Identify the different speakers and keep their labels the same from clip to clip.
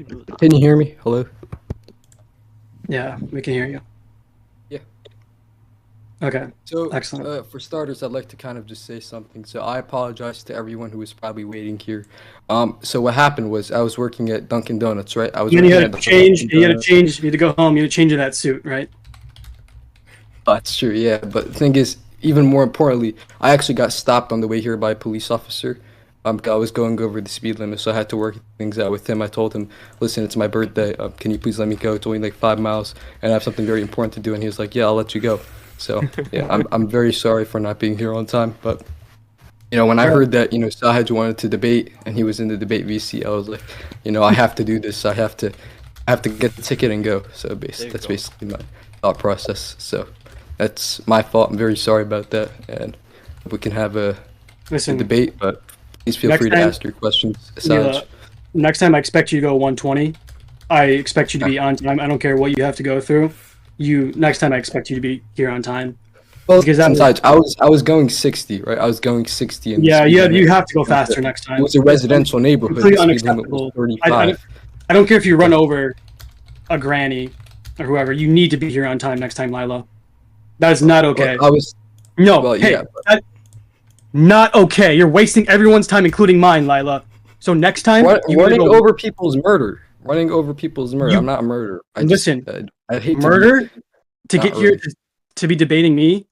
Speaker 1: Can you hear me? Hello?
Speaker 2: Yeah, we can hear you.
Speaker 1: Yeah.
Speaker 2: Okay,
Speaker 1: So,
Speaker 2: excellent.
Speaker 1: for starters, I'd like to kind of just say something. So, I apologize to everyone who was probably waiting here. So what happened was I was working at Dunkin' Donuts, right? I was
Speaker 2: And then you
Speaker 1: working
Speaker 2: had
Speaker 1: at
Speaker 2: to change.
Speaker 1: Dunkin'
Speaker 2: You had to
Speaker 1: Donuts.
Speaker 2: change. You had to go home. You had to change in that suit, right?
Speaker 1: That's true, yeah. But the thing is, even more importantly, I actually got stopped on the way here by a police officer. I was going over the speed limit, so I had to work things out with him. I told him, "Listen, it's my birthday. Can you please let me go? It's only like 5 miles, and I have something very important to do." And he was like, "Yeah, I'll let you go." So yeah, I'm very sorry for not being here on time. But when I
Speaker 2: Sure.
Speaker 1: heard that Sahej wanted to debate and he was in the debate VC, I was like, I have to do this. I have to get the ticket and go. So that's basically my thought process. So that's my fault. I'm very sorry about that, and we can have a
Speaker 2: Listen,
Speaker 1: debate, but please feel
Speaker 2: next
Speaker 1: free to
Speaker 2: time,
Speaker 1: ask your questions,
Speaker 2: Lila,
Speaker 1: Saj.
Speaker 2: next time I expect you to go 120. I expect you to be on time. I don't care what you have to go through. Next time I expect you to be here on time
Speaker 1: Well,
Speaker 2: because that
Speaker 1: listen,
Speaker 2: was
Speaker 1: Saj, I was going 60, right? I was going 60 in the
Speaker 2: yeah.
Speaker 1: speed
Speaker 2: You
Speaker 1: limit.
Speaker 2: have to go
Speaker 1: It was a,
Speaker 2: faster next
Speaker 1: it
Speaker 2: time.
Speaker 1: was a residential neighborhood. The
Speaker 2: Completely
Speaker 1: speed limit was
Speaker 2: unacceptable. I
Speaker 1: 35.
Speaker 2: I don't care if you run
Speaker 1: So,
Speaker 2: over a granny or whoever. You need to be here on time next time, Lila. That is
Speaker 1: well,
Speaker 2: not
Speaker 1: well,
Speaker 2: okay.
Speaker 1: I was,
Speaker 2: No,
Speaker 1: well,
Speaker 2: hey,
Speaker 1: yeah.
Speaker 2: that, not okay. You're wasting everyone's time, including mine, Lila. So next time, you either
Speaker 1: Running
Speaker 2: go.
Speaker 1: over people's murder. Running over people's murder. I'm
Speaker 2: You
Speaker 1: not a murderer.
Speaker 2: listen.
Speaker 1: I'd hate to be
Speaker 2: Murder to
Speaker 1: not
Speaker 2: get here
Speaker 1: really.
Speaker 2: to be debating me.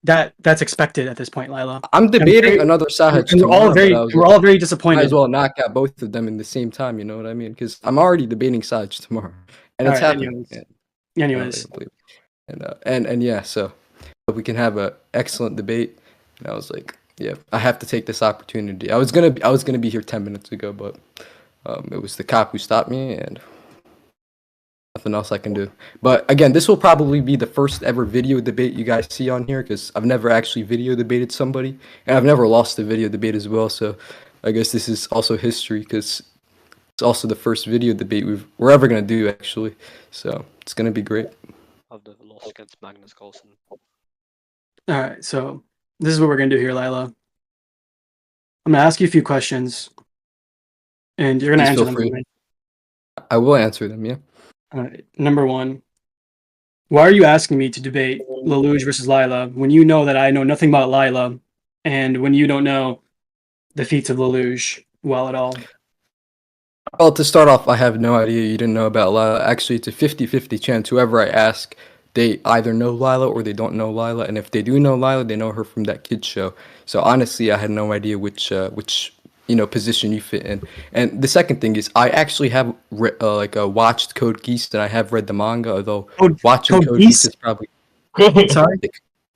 Speaker 2: That's expected at this point, Lila.
Speaker 1: I'm
Speaker 2: And
Speaker 1: debating another Sahaj tomorrow, but I was
Speaker 2: we're
Speaker 1: like,
Speaker 2: all very
Speaker 1: might as
Speaker 2: disappointed.
Speaker 1: well knock out both of them in the same time. You know what I mean? Because I'm already debating Sahaj tomorrow, and
Speaker 2: All
Speaker 1: it's
Speaker 2: right.
Speaker 1: happening.
Speaker 2: Anyways,
Speaker 1: Yeah,
Speaker 2: anyways.
Speaker 1: I believe. And yeah, so we can have a excellent debate. And I was like, yeah, I have to take this opportunity. I was gonna be here 10 minutes ago, but it was the cop who stopped me, and nothing else I can do. But again, this will probably be the first ever video debate you guys see on here because I've never actually video debated somebody, and I've never lost a video debate as well. So I guess this is also history because it's also the first video debate we're ever gonna do actually. So it's gonna be great.
Speaker 3: I've never lost against Magnus Carlsen.
Speaker 2: All right. So this is what we're gonna do here, Lila. I'm gonna ask you a few questions, and you're gonna
Speaker 1: Please
Speaker 2: answer
Speaker 1: feel
Speaker 2: them for
Speaker 1: free.
Speaker 2: me.
Speaker 1: I will answer them. Yeah.
Speaker 2: All right. Number one. Why are you asking me to debate Lelouch versus Lila when you know that I know nothing about Lila, and when you don't know the feats of Lelouch well at all?
Speaker 1: Well, to start off, I have no idea you didn't know about Lila. Actually, it's a 50-50 chance. Whoever I ask, they either know Lila or they don't know Lila. And if they do know Lila, they know her from that kids show. So honestly, I had no idea which position you fit in. And the second thing is, I actually have watched Code Geass and I have read the manga. Although watching
Speaker 2: Code
Speaker 1: Code Geass
Speaker 2: Geass?
Speaker 1: is probably
Speaker 2: Sorry? Is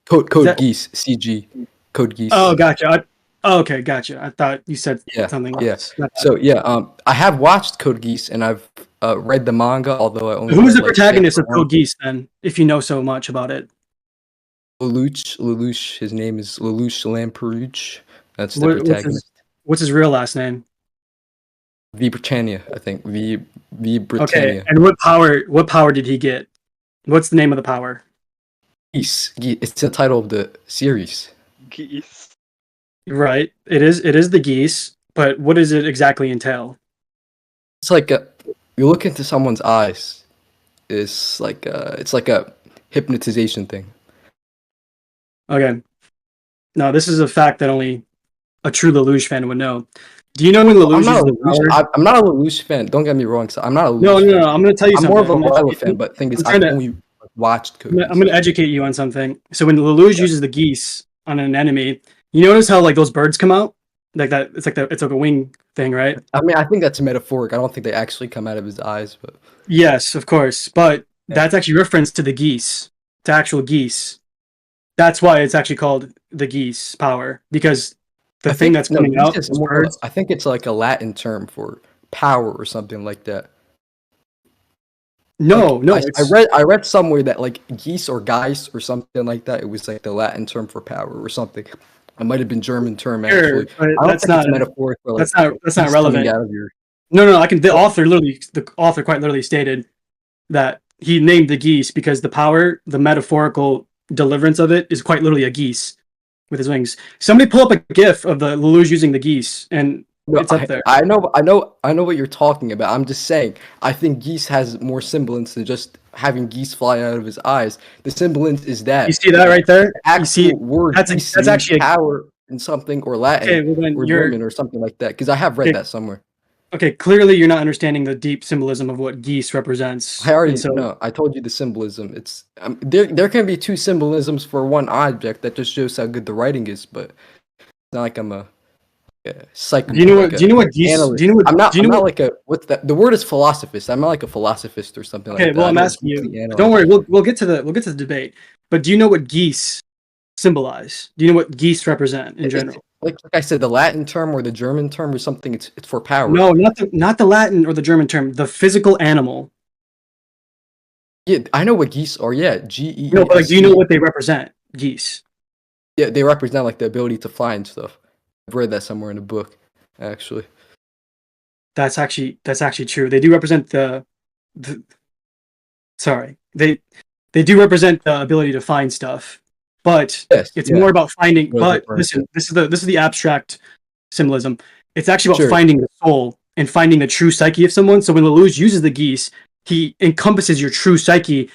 Speaker 1: Code
Speaker 2: that?
Speaker 1: Geass CG Code
Speaker 2: Oh,
Speaker 1: Geass.
Speaker 2: gotcha. Okay, gotcha. I thought you said
Speaker 1: Yeah,
Speaker 2: something
Speaker 1: yeah.
Speaker 2: else.
Speaker 1: So yeah, I have watched Code Geass and I've read the manga, although I only
Speaker 2: Who's
Speaker 1: read
Speaker 2: the
Speaker 1: like
Speaker 2: protagonist
Speaker 1: chapter
Speaker 2: of
Speaker 1: one.
Speaker 2: Code Geass then, if you know so much about it?
Speaker 1: Lelouch. His name is Lelouch Lamperouche. That's the
Speaker 2: What,
Speaker 1: protagonist.
Speaker 2: what's his real last name?
Speaker 1: V Britannia, I think. V
Speaker 2: Okay,
Speaker 1: Britannia.
Speaker 2: and what power did he get? What's the name of the power?
Speaker 1: Geese. It's the title of the series.
Speaker 3: Geese.
Speaker 2: Right. It is the geese, but what does it exactly entail?
Speaker 1: It's like you look into someone's eyes. It's like a hypnotization thing.
Speaker 2: Okay. Now this is a fact that only a true Lelouch fan would know. Do you know when
Speaker 1: I'm
Speaker 2: Lelouch
Speaker 1: not a
Speaker 2: uses the
Speaker 1: Lelouch.
Speaker 2: power?
Speaker 1: I'm not a Lelouch fan. Don't get me wrong. So I'm not a
Speaker 2: No,
Speaker 1: Lelouch
Speaker 2: no,
Speaker 1: fan.
Speaker 2: no. I'm going to tell you
Speaker 1: I'm more
Speaker 2: something.
Speaker 1: of a Lila fan. But the thing is,
Speaker 2: I'm trying
Speaker 1: I've
Speaker 2: to.
Speaker 1: only watched Code
Speaker 2: I'm
Speaker 1: Geass.
Speaker 2: going to educate you on something. So when Lelouch
Speaker 1: Yeah.
Speaker 2: uses the geese on an enemy, you notice how like those birds come out, like that. It's like a wing thing, right?
Speaker 1: I mean, I think that's metaphoric. I don't think they actually come out of his eyes, but
Speaker 2: Yes, of course. But
Speaker 1: yeah.
Speaker 2: that's actually reference to the geese, to actual geese. That's why it's actually called the geese power because the
Speaker 1: I
Speaker 2: thing
Speaker 1: think
Speaker 2: that's
Speaker 1: no,
Speaker 2: coming
Speaker 1: geese
Speaker 2: out,
Speaker 1: is
Speaker 2: those
Speaker 1: more.
Speaker 2: birds.
Speaker 1: I think it's like a Latin term for power or something like that. Like
Speaker 2: No, no, it's
Speaker 1: I read somewhere that like geese or geis or something like that. It was like the Latin term for power or something. It might have been German term
Speaker 2: sure,
Speaker 1: actually.
Speaker 2: but
Speaker 1: I don't think it's metaphoric for like
Speaker 2: that's not
Speaker 1: geese coming
Speaker 2: relevant.
Speaker 1: out of your.
Speaker 2: No, no, I can. The author quite literally stated that he named the geese because the power, the metaphorical deliverance of it, is quite literally a geese with his wings. Somebody pull up a GIF of the Lelouch using the geese, and
Speaker 1: No,
Speaker 2: It's up there.
Speaker 1: I know what you're talking about. I'm just saying, I think geese has more semblance than just having geese fly out of his eyes. The semblance is
Speaker 2: You
Speaker 1: that
Speaker 2: see that right there?
Speaker 1: the
Speaker 2: You see
Speaker 1: actual word geese
Speaker 2: that's
Speaker 1: means
Speaker 2: actually
Speaker 1: power in something, or
Speaker 2: okay.
Speaker 1: Latin,
Speaker 2: Well, then
Speaker 1: or
Speaker 2: you're
Speaker 1: German, or something like that. Because I have read
Speaker 2: okay.
Speaker 1: that somewhere.
Speaker 2: Okay, clearly you're not understanding the deep symbolism of what geese represents,
Speaker 1: I
Speaker 2: and
Speaker 1: already
Speaker 2: so
Speaker 1: know. I told you the symbolism. It's there can be two symbolisms for one object. That just shows how good the writing is. But it's not like I'm a
Speaker 2: do you know
Speaker 1: like
Speaker 2: what? Do you
Speaker 1: a
Speaker 2: know what geese? Do
Speaker 1: analyst.
Speaker 2: you know what? Do you
Speaker 1: I'm
Speaker 2: know
Speaker 1: not
Speaker 2: what?
Speaker 1: like a what's that? The word is philosophist. I'm not like a philosophist or something
Speaker 2: Okay,
Speaker 1: like that.
Speaker 2: well,
Speaker 1: I
Speaker 2: I'm
Speaker 1: don't
Speaker 2: asking you.
Speaker 1: deeply
Speaker 2: Don't
Speaker 1: analyze
Speaker 2: worry,
Speaker 1: things.
Speaker 2: we'll get to the debate. But do you know what geese symbolize? Do you know what geese represent in
Speaker 1: It's
Speaker 2: general?
Speaker 1: like I said, the Latin term or the German term or something. It's for power.
Speaker 2: No, not the Latin or the German term. The physical animal.
Speaker 1: Yeah, I know what geese are. Yeah, G E
Speaker 2: No,
Speaker 1: E
Speaker 2: but like, do
Speaker 1: S
Speaker 2: you know
Speaker 1: E.
Speaker 2: what they represent? Geese.
Speaker 1: Yeah, they represent like the ability to fly and stuff. I've read that somewhere in a book, actually.
Speaker 2: That's actually true. They do represent the sorry. They do represent the ability to find stuff, but
Speaker 1: Yes,
Speaker 2: it's
Speaker 1: yeah.
Speaker 2: more about finding.
Speaker 1: What I was
Speaker 2: But
Speaker 1: referring to.
Speaker 2: listen, this is the abstract symbolism. It's actually about
Speaker 1: Sure.
Speaker 2: finding the soul and finding the true psyche of someone. So when Lelouch uses the geese, he encompasses your true psyche,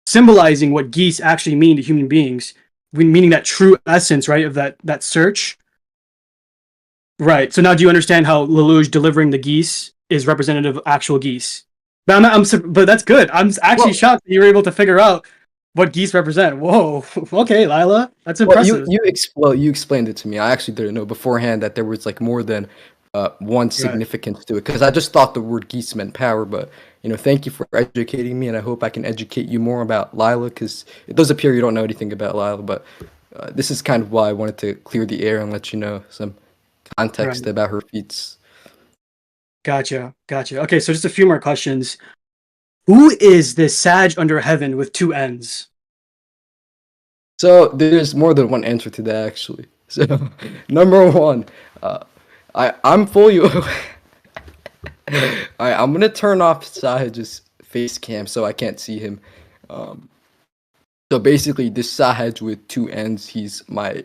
Speaker 2: symbolizing what geese actually mean to human beings, meaning that true essence, right, of that search. Right. So now, do you understand how Lelouch delivering the geese is representative of actual geese? But but that's good. I'm actually
Speaker 1: Well,
Speaker 2: shocked that you were able to figure out what geese represent. Whoa. Okay, Lila, that's
Speaker 1: well,
Speaker 2: impressive.
Speaker 1: you explained it to me. I actually didn't know beforehand that there was like more than one
Speaker 2: Right.
Speaker 1: significance to it, because I just thought the word geese meant power. But thank you for educating me, and I hope I can educate you more about Lila, because it does appear you don't know anything about Lila. But this is kind of why I wanted to clear the air and let you know some context
Speaker 2: Right.
Speaker 1: about her feats.
Speaker 2: Gotcha. Gotcha. Okay, so just a few more questions. Who is this Sag under heaven with two N's?
Speaker 1: So there's more than one answer to that, actually. So number one, I'm fully. Alright, I'm gonna turn off Sahej's face cam so I can't see him. Um, so basically, this Sahej with two N's, he's my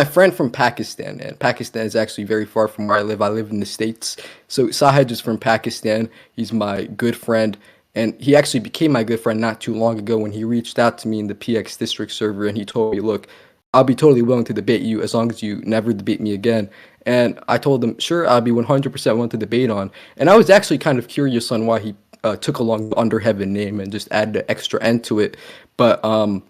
Speaker 1: friend from Pakistan, and Pakistan is actually very far from where I live. I live in the States. So Sahej is from Pakistan. He's my good friend, and he actually became my good friend not too long ago when he reached out to me in the PX District server, and he told me, look, I'll be totally willing to debate you as long as you never debate me again. And I told him, sure, I'll be 100% willing to debate on. And I was actually kind of curious on why he took along the Under Heaven name and just added an extra end to it. But I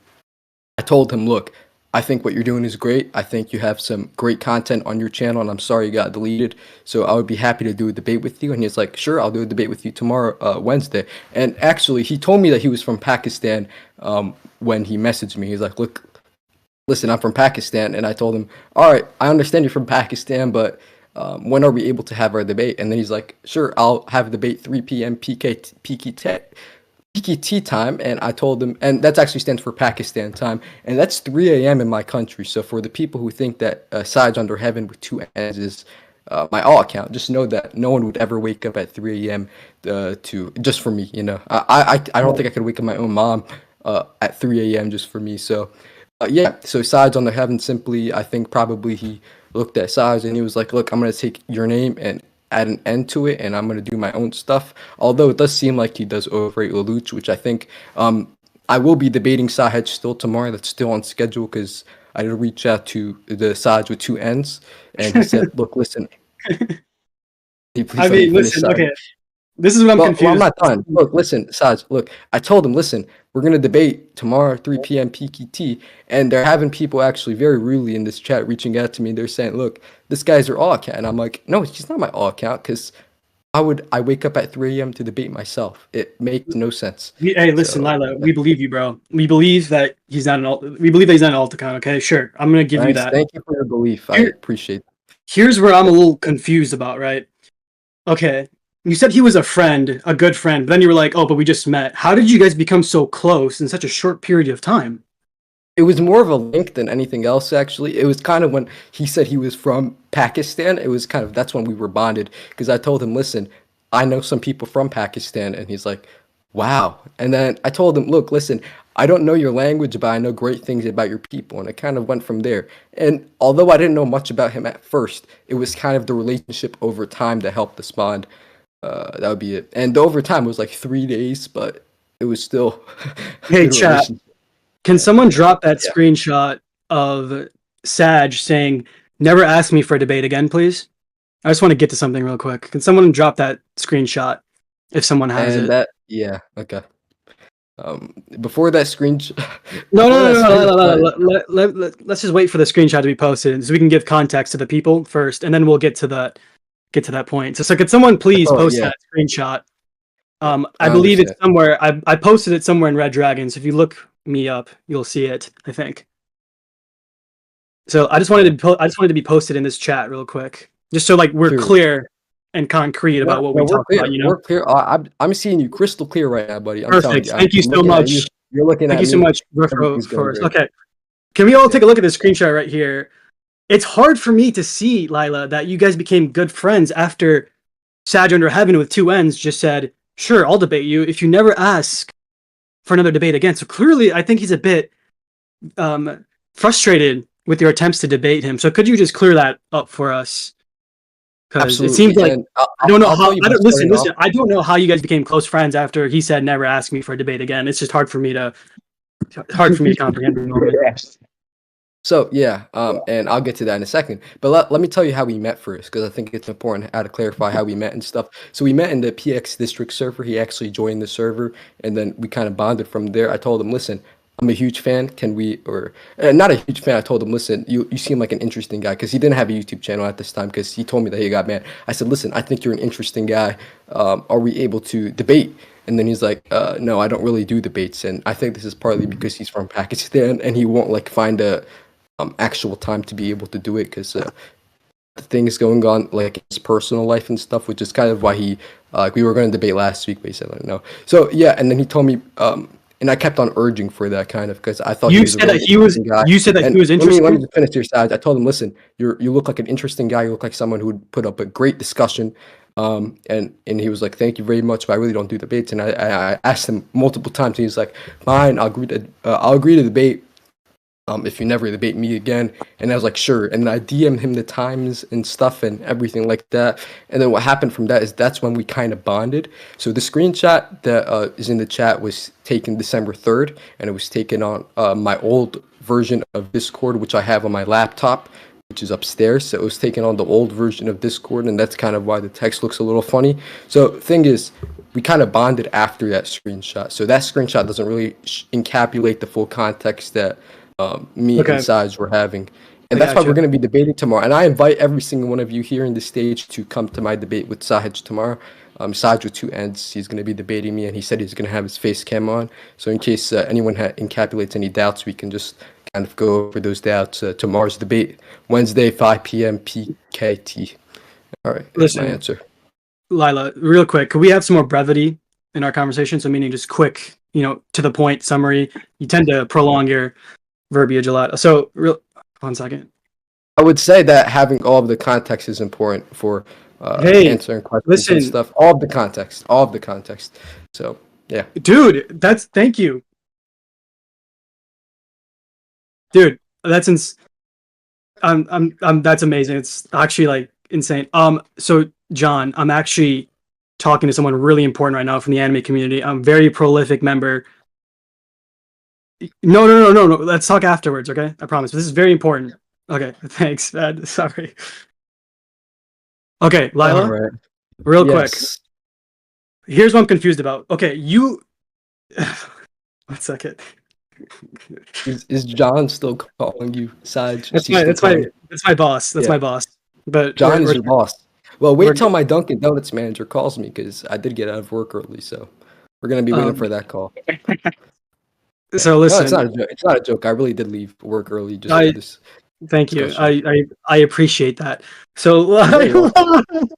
Speaker 1: told him, look, I think what you're doing is great. I think you have some great content on your channel, and I'm sorry you got deleted. So I would be happy to do a debate with you. And he's like, sure, I'll do a debate with you tomorrow, Wednesday. And actually, he told me that he was from Pakistan when he messaged me. He's like, look, listen, I'm from Pakistan. And I told him, all right, I understand you're from Pakistan, but when are we able to have our debate? And then he's like, sure, I'll have a debate 3 p.m. PKT time. And I told him, and that actually stands for Pakistan time, and that's 3 a.m. in my country. So for the people who think that Sahej Under Heaven with two N's is my all account, just know that no one would ever wake up at 3 a.m. To just for me. I don't think I could wake up my own mom at 3 a.m. just for me. So yeah, so Sahej Under Heaven, simply, I think probably he looked at Sahej and he was like, look, I'm going to take your name and add an end to it, and I'm going to do my own stuff. Although it does seem like he does overrate Lelouch, which I think I will be debating Sahej still tomorrow. That's still on schedule, because I did reach out to the Sahej with two N's, and he said, look, listen, can you please
Speaker 2: I
Speaker 1: let me
Speaker 2: mean,
Speaker 1: finish,
Speaker 2: listen,
Speaker 1: Sahej?
Speaker 2: okay. This is what I'm
Speaker 1: Well, I'm
Speaker 2: confused.
Speaker 1: not done. Look, listen, Saj, look, I told him, listen, we're going to debate tomorrow, 3 p.m. PKT, and they're having people actually very rudely in this chat reaching out to me. They're saying, look, this guy's your all account. And I'm like, no, he's not my all account, because I wake up at 3 a.m. to debate myself? It makes no sense.
Speaker 2: Hey, listen,
Speaker 1: So,
Speaker 2: Lila, we believe you, bro. We believe that he's not an alt. We believe that he's not an alt account. Okay, sure. I'm gonna give you
Speaker 1: thanks.
Speaker 2: that.
Speaker 1: Thank you for your belief. I
Speaker 2: Here,
Speaker 1: appreciate it.
Speaker 2: here's where I'm a little confused about, right? Okay, you said he was a friend, a good friend, but then you were like, oh, but we just met. How did you guys become so close in such a short period of time?
Speaker 1: It was more of a link than anything else, actually. It was kind of when he said he was from Pakistan. It was kind of, that's when we were bonded, because I told him, listen, I know some people from Pakistan, and he's like, wow. And then I told him, look, listen, I don't know your language, but I know great things about your people. And it kind of went from there. And although I didn't know much about him at first, it was kind of the relationship over time that helped us bond. That would be it. And over time, it was like 3 days, but it was still a
Speaker 2: Hey,
Speaker 1: good
Speaker 2: chat.
Speaker 1: relationship.
Speaker 2: Can someone drop that
Speaker 1: Yeah.
Speaker 2: screenshot of Sahej saying, "Never ask me for a debate again, please"? I just want to get to something real quick. Can someone drop that screenshot if someone has
Speaker 1: And
Speaker 2: it?
Speaker 1: that, yeah, okay. Before that screenshot,
Speaker 2: No,
Speaker 1: before
Speaker 2: no,
Speaker 1: that
Speaker 2: no, no, no, no,
Speaker 1: screenshot,
Speaker 2: no. Let's just wait for the screenshot to be posted so we can give context to the people first, and then we'll get to that point. So could someone please
Speaker 1: oh
Speaker 2: post
Speaker 1: yeah,
Speaker 2: that screenshot?
Speaker 1: yeah,
Speaker 2: I
Speaker 1: I
Speaker 2: believe it's
Speaker 1: understand.
Speaker 2: somewhere. I posted it somewhere in Red Dragon. So if you look me up, you'll see it, I think. So I just wanted to I just wanted to be posted in this chat real quick, just so like we're
Speaker 1: Sure.
Speaker 2: clear and concrete
Speaker 1: No,
Speaker 2: about what
Speaker 1: no,
Speaker 2: we
Speaker 1: we're
Speaker 2: talk
Speaker 1: clear.
Speaker 2: about. You know.
Speaker 1: We're clear. I'm seeing you crystal clear right now, buddy. I'm telling
Speaker 2: Perfect.
Speaker 1: you.
Speaker 2: Thank you
Speaker 1: I'm
Speaker 2: so
Speaker 1: looking at you.
Speaker 2: much.
Speaker 1: You're looking
Speaker 2: Thank
Speaker 1: at
Speaker 2: you so
Speaker 1: me.
Speaker 2: much
Speaker 1: Everything's going
Speaker 2: for us.
Speaker 1: great.
Speaker 2: Okay. Can we all
Speaker 1: Yeah.
Speaker 2: take a look at this screenshot right here? It's hard for me to see, Lila, that you guys became good friends after Sag Under Heaven with two N's just said, "Sure, I'll debate you if you never ask for another debate again." So clearly, I think he's a bit frustrated with your attempts to debate him. So could you just clear that up for us? Because it seems
Speaker 1: Absolutely.
Speaker 2: like
Speaker 1: And
Speaker 2: I don't know
Speaker 1: I'll
Speaker 2: how.
Speaker 1: tell you
Speaker 2: I
Speaker 1: by
Speaker 2: don't listen.
Speaker 1: starting off.
Speaker 2: Listen. I don't know how you guys became close friends after he said never ask me for a debate again. It's just hard for me to comprehend at the moment.
Speaker 1: So yeah, and I'll get to that in a second. But let me tell you how we met first, because I think it's important how to clarify how we met and stuff. So we met in the PX District server. He actually joined the server, and then we kind of bonded from there. I told him, listen, I'm a huge fan. Can we, or not a huge fan? I told him, listen, you seem like an interesting guy, because he didn't have a YouTube channel at this time, because he told me that he got mad. I said, listen, I think you're an interesting guy. Are we able to debate? And then he's like, no, I don't really do debates. And I think this is partly because he's from Pakistan and he won't like find a actual time to be able to do it, because things going on like his personal life and stuff, which is kind of why he like we were going to debate last week, but he said like no. So yeah, and then he told me, and I kept on urging for that kind of, because I thought he
Speaker 2: You
Speaker 1: was a
Speaker 2: said
Speaker 1: really
Speaker 2: that he was.
Speaker 1: interesting guy.
Speaker 2: You said that
Speaker 1: And
Speaker 2: he was
Speaker 1: let me
Speaker 2: interesting.
Speaker 1: just finish your side. I told him, listen, you look like an interesting guy. You look like someone who would put up a great discussion. And he was like, thank you very much, but I really don't do debates. And I asked him multiple times, and he's like, fine, I'll agree to debate. If you never debate me again. And I was like, sure. And then I DM'd him the times and stuff and everything like that. And then what happened from that is that's when we kind of bonded. So the screenshot that is in the chat was taken December 3rd, and it was taken on my old version of Discord, which I have on my laptop, which is upstairs. So it was taken on the old version of Discord, and that's kind of why the text looks a little funny. So thing is, we kind of bonded after that screenshot. So that screenshot doesn't really encapsulate the full context that me and
Speaker 2: Okay,
Speaker 1: Sahej were having.
Speaker 2: I
Speaker 1: And that's why we're
Speaker 2: gotcha.
Speaker 1: going to be debating tomorrow. And I invite every single one of you here in the stage to come to my debate with Sahej tomorrow. Sahej with two ends. He's going to be debating me, and he said he's going to have his face cam on. So in case anyone encapsulates any doubts, we can just kind of go over those doubts tomorrow's debate, Wednesday, 5 p.m. PKT. All right, that's my
Speaker 2: Listen,
Speaker 1: answer.
Speaker 2: Lila, real quick, could we have some more brevity in our conversation? So meaning just quick, to the point summary. You tend to prolong your verbiage a lot. So, 1 second.
Speaker 1: I would say that having all of the context is important for
Speaker 2: Hey,
Speaker 1: answering questions and
Speaker 2: listen,
Speaker 1: stuff. All of the context. All of the context. So, yeah.
Speaker 2: dude. Thank you, dude. That's amazing. It's actually like insane. So John, I'm actually talking to someone really important right now from the anime community. I'm a very prolific member. No, no, no, no, no. Let's talk afterwards, okay? I promise. This is very important. Okay, thanks, man. Sorry. Okay,
Speaker 1: All
Speaker 2: Lila,
Speaker 1: right.
Speaker 2: real quick.
Speaker 1: Yes.
Speaker 2: Here's what I'm confused about. Okay, you. 1 second.
Speaker 1: Is John still calling you Saj? Is
Speaker 2: That's
Speaker 1: he
Speaker 2: my
Speaker 1: still
Speaker 2: that's my
Speaker 1: calling you?
Speaker 2: that's my boss. That's
Speaker 1: Yeah.
Speaker 2: my boss. But
Speaker 1: John is your boss. Well,
Speaker 2: we're
Speaker 1: wait till my Dunkin' Donuts manager calls me, because I did get out of work early, so we're gonna be waiting
Speaker 2: um.
Speaker 1: for that call. Yeah.
Speaker 2: So
Speaker 1: No, it's not a
Speaker 2: listen,
Speaker 1: joke. It's not a joke. I really did leave work early just for
Speaker 2: I
Speaker 1: this
Speaker 2: thank you.
Speaker 1: discussion.
Speaker 2: I appreciate that. So
Speaker 1: You're very welcome.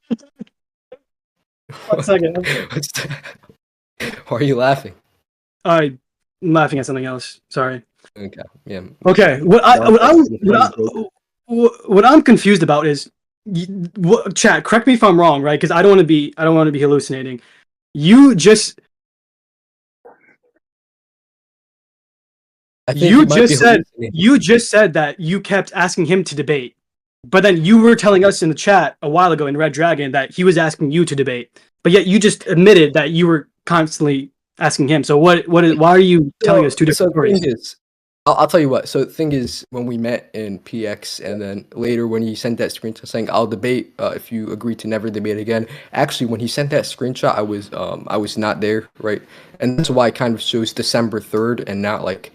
Speaker 2: 1 second.
Speaker 1: What's Why are you laughing?
Speaker 2: I'm laughing at something else. Sorry.
Speaker 1: Okay. Yeah.
Speaker 2: Okay.
Speaker 1: John thought it was a funny joke.
Speaker 2: What I'm confused about is, chat. Correct me if I'm wrong, right? Because I don't want to be hallucinating. You just
Speaker 1: I think he might be hallucinating.
Speaker 2: You just said that you kept asking him to debate, but then you were telling us in the chat a while ago in Red Dragon that he was asking you to debate, but yet you just admitted that you were constantly asking him. So why are you telling us two different stories?
Speaker 1: The thing is, I'll tell you what. So the thing is, when we met in PX, and then later when he sent that screenshot saying I'll debate if you agree to never debate again. Actually, when he sent that screenshot, I was not there, right? And that's why it kind of shows December 3rd and not like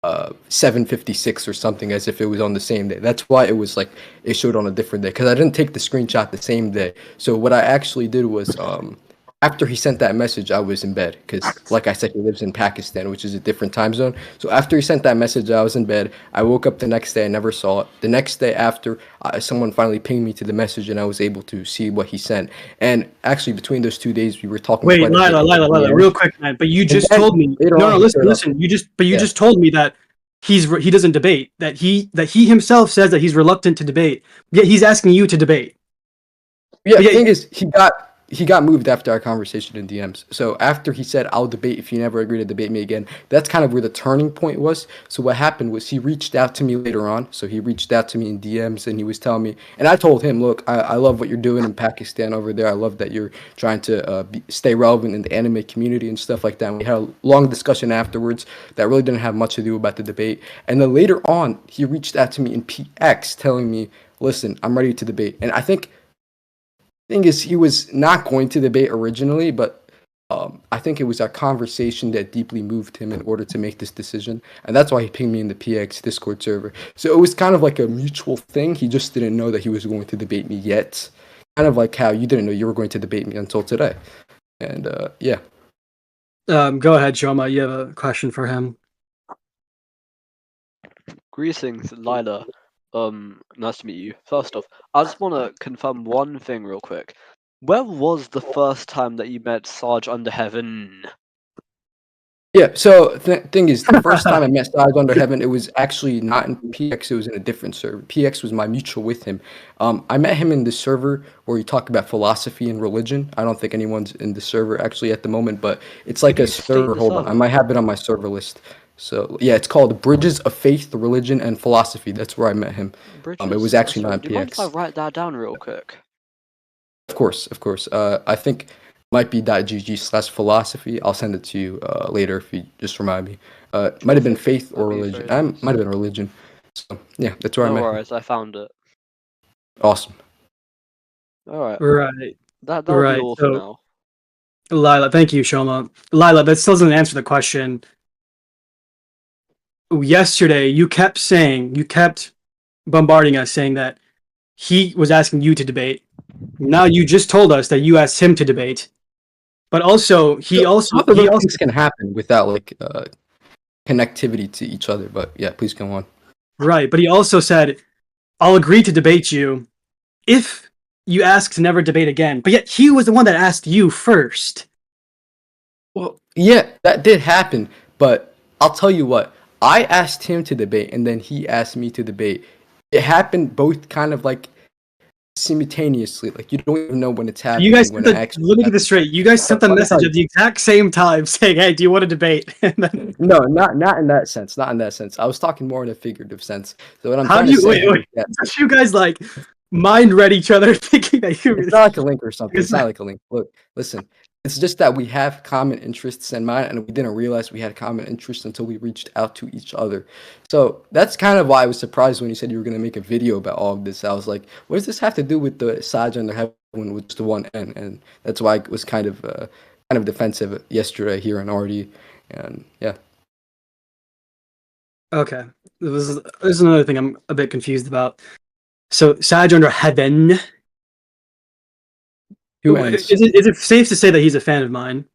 Speaker 1: 7:56 or something, as if it was on the same day. That's why it was like it showed on a different day, because I didn't take the screenshot the same day. So what I actually did was after he sent that message, I was in bed because, like I said, he lives in Pakistan, which is a different time zone. So after he sent that message, I was in bed. I woke up the next day, I never saw it. The next day after, someone finally pinged me to the message, and I was able to see what he sent. And actually, between those 2 days, we were talking.
Speaker 2: Wait, Lila, real quick, man. But you just told me. No, listen. You just told me that he doesn't debate. That he himself says that he's reluctant to debate. Yet he's asking you to debate.
Speaker 1: Yeah, the thing is, he got moved after our conversation in DMs. So after he said, I'll debate if you never agree to debate me again, that's kind of where the turning point was. So what happened was he reached out to me later on. So he reached out to me in DMs, and he was telling me, and I told him, look, I love what you're doing in Pakistan over there. I love that you're trying to stay relevant in the anime community and stuff like that. And we had a long discussion afterwards that really didn't have much to do about the debate. And then later on, he reached out to me in PX telling me, listen, I'm ready to debate. And I think thing is, he was not going to debate originally, but I think it was our conversation that deeply moved him in order to make this decision, and that's why he pinged me in the PX Discord server. So it was kind of like a mutual thing. He just didn't know that he was going to debate me yet, kind of like how you didn't know you were going to debate me until today. And yeah.
Speaker 2: Go ahead, Shoma. You have a question for him.
Speaker 3: Greetings, Lila. Nice to meet you. First off, I just want to confirm one thing real quick. Where was the first time that you met Sarge Under Heaven?
Speaker 1: Yeah, so thing is, the first time I met Sahej Under Heaven, it was actually not in PX, it was in a different server. PX was my mutual with him. I met him in the server where we talk about philosophy and religion. I don't think anyone's in the server actually at the moment, but it's like a server. Hold on, I might have it on my server list. So yeah, it's called Bridges of Faith, Religion, and Philosophy. That's where I met him. It was actually not in PX.
Speaker 3: Do you mind if I write that down real quick?
Speaker 1: Of course. I think it might be .gg/philosophy. I'll send it to you later if you just remind me. It might have been faith or religion. Might have been religion. So yeah, that's where I met him.
Speaker 3: No worries, I found it.
Speaker 1: Awesome.
Speaker 3: Alright.
Speaker 2: Right.
Speaker 3: That'll be all for now.
Speaker 2: Lila, thank you, Shoma. Lila, that still doesn't answer the question. Yesterday, you kept bombarding us saying that he was asking you to debate. Now you just told us that you asked him to debate, but also he
Speaker 1: things can happen without like connectivity to each other. But yeah, please go on.
Speaker 2: Right, but he also said, "I'll agree to debate you if you ask to never debate again." But yet he was the one that asked you first.
Speaker 1: Well, yeah, that did happen, but I'll tell you what. I asked him to debate, and then he asked me to debate. It happened both kind of like simultaneously. Like you don't even know when it's happening.
Speaker 2: You guys,
Speaker 1: let
Speaker 2: me get this straight. You guys sent the message at the exact same time, saying, "Hey, do you want to debate?"
Speaker 1: No, not in that sense. Not in that sense. I was talking more in a figurative sense. So what I'm
Speaker 2: How
Speaker 1: trying
Speaker 2: do you
Speaker 1: to say
Speaker 2: wait? So you guys like mind read each other, thinking that you.
Speaker 1: It's not like a link or something. It's not like a link. Look, listen. It's just that we have common interests in mind, and we didn't realize we had common interests until we reached out to each other. So that's kind of why I was surprised when you said you were going to make a video about all of this. I was like, what does this have to do with the Sahej Under Heaven with the one N? And that's why I was kind of defensive yesterday here in RD. And yeah.
Speaker 2: Okay, this is another thing I'm a bit confused about. So Sahej Under Heaven. Is it safe to say that he's a fan of mine?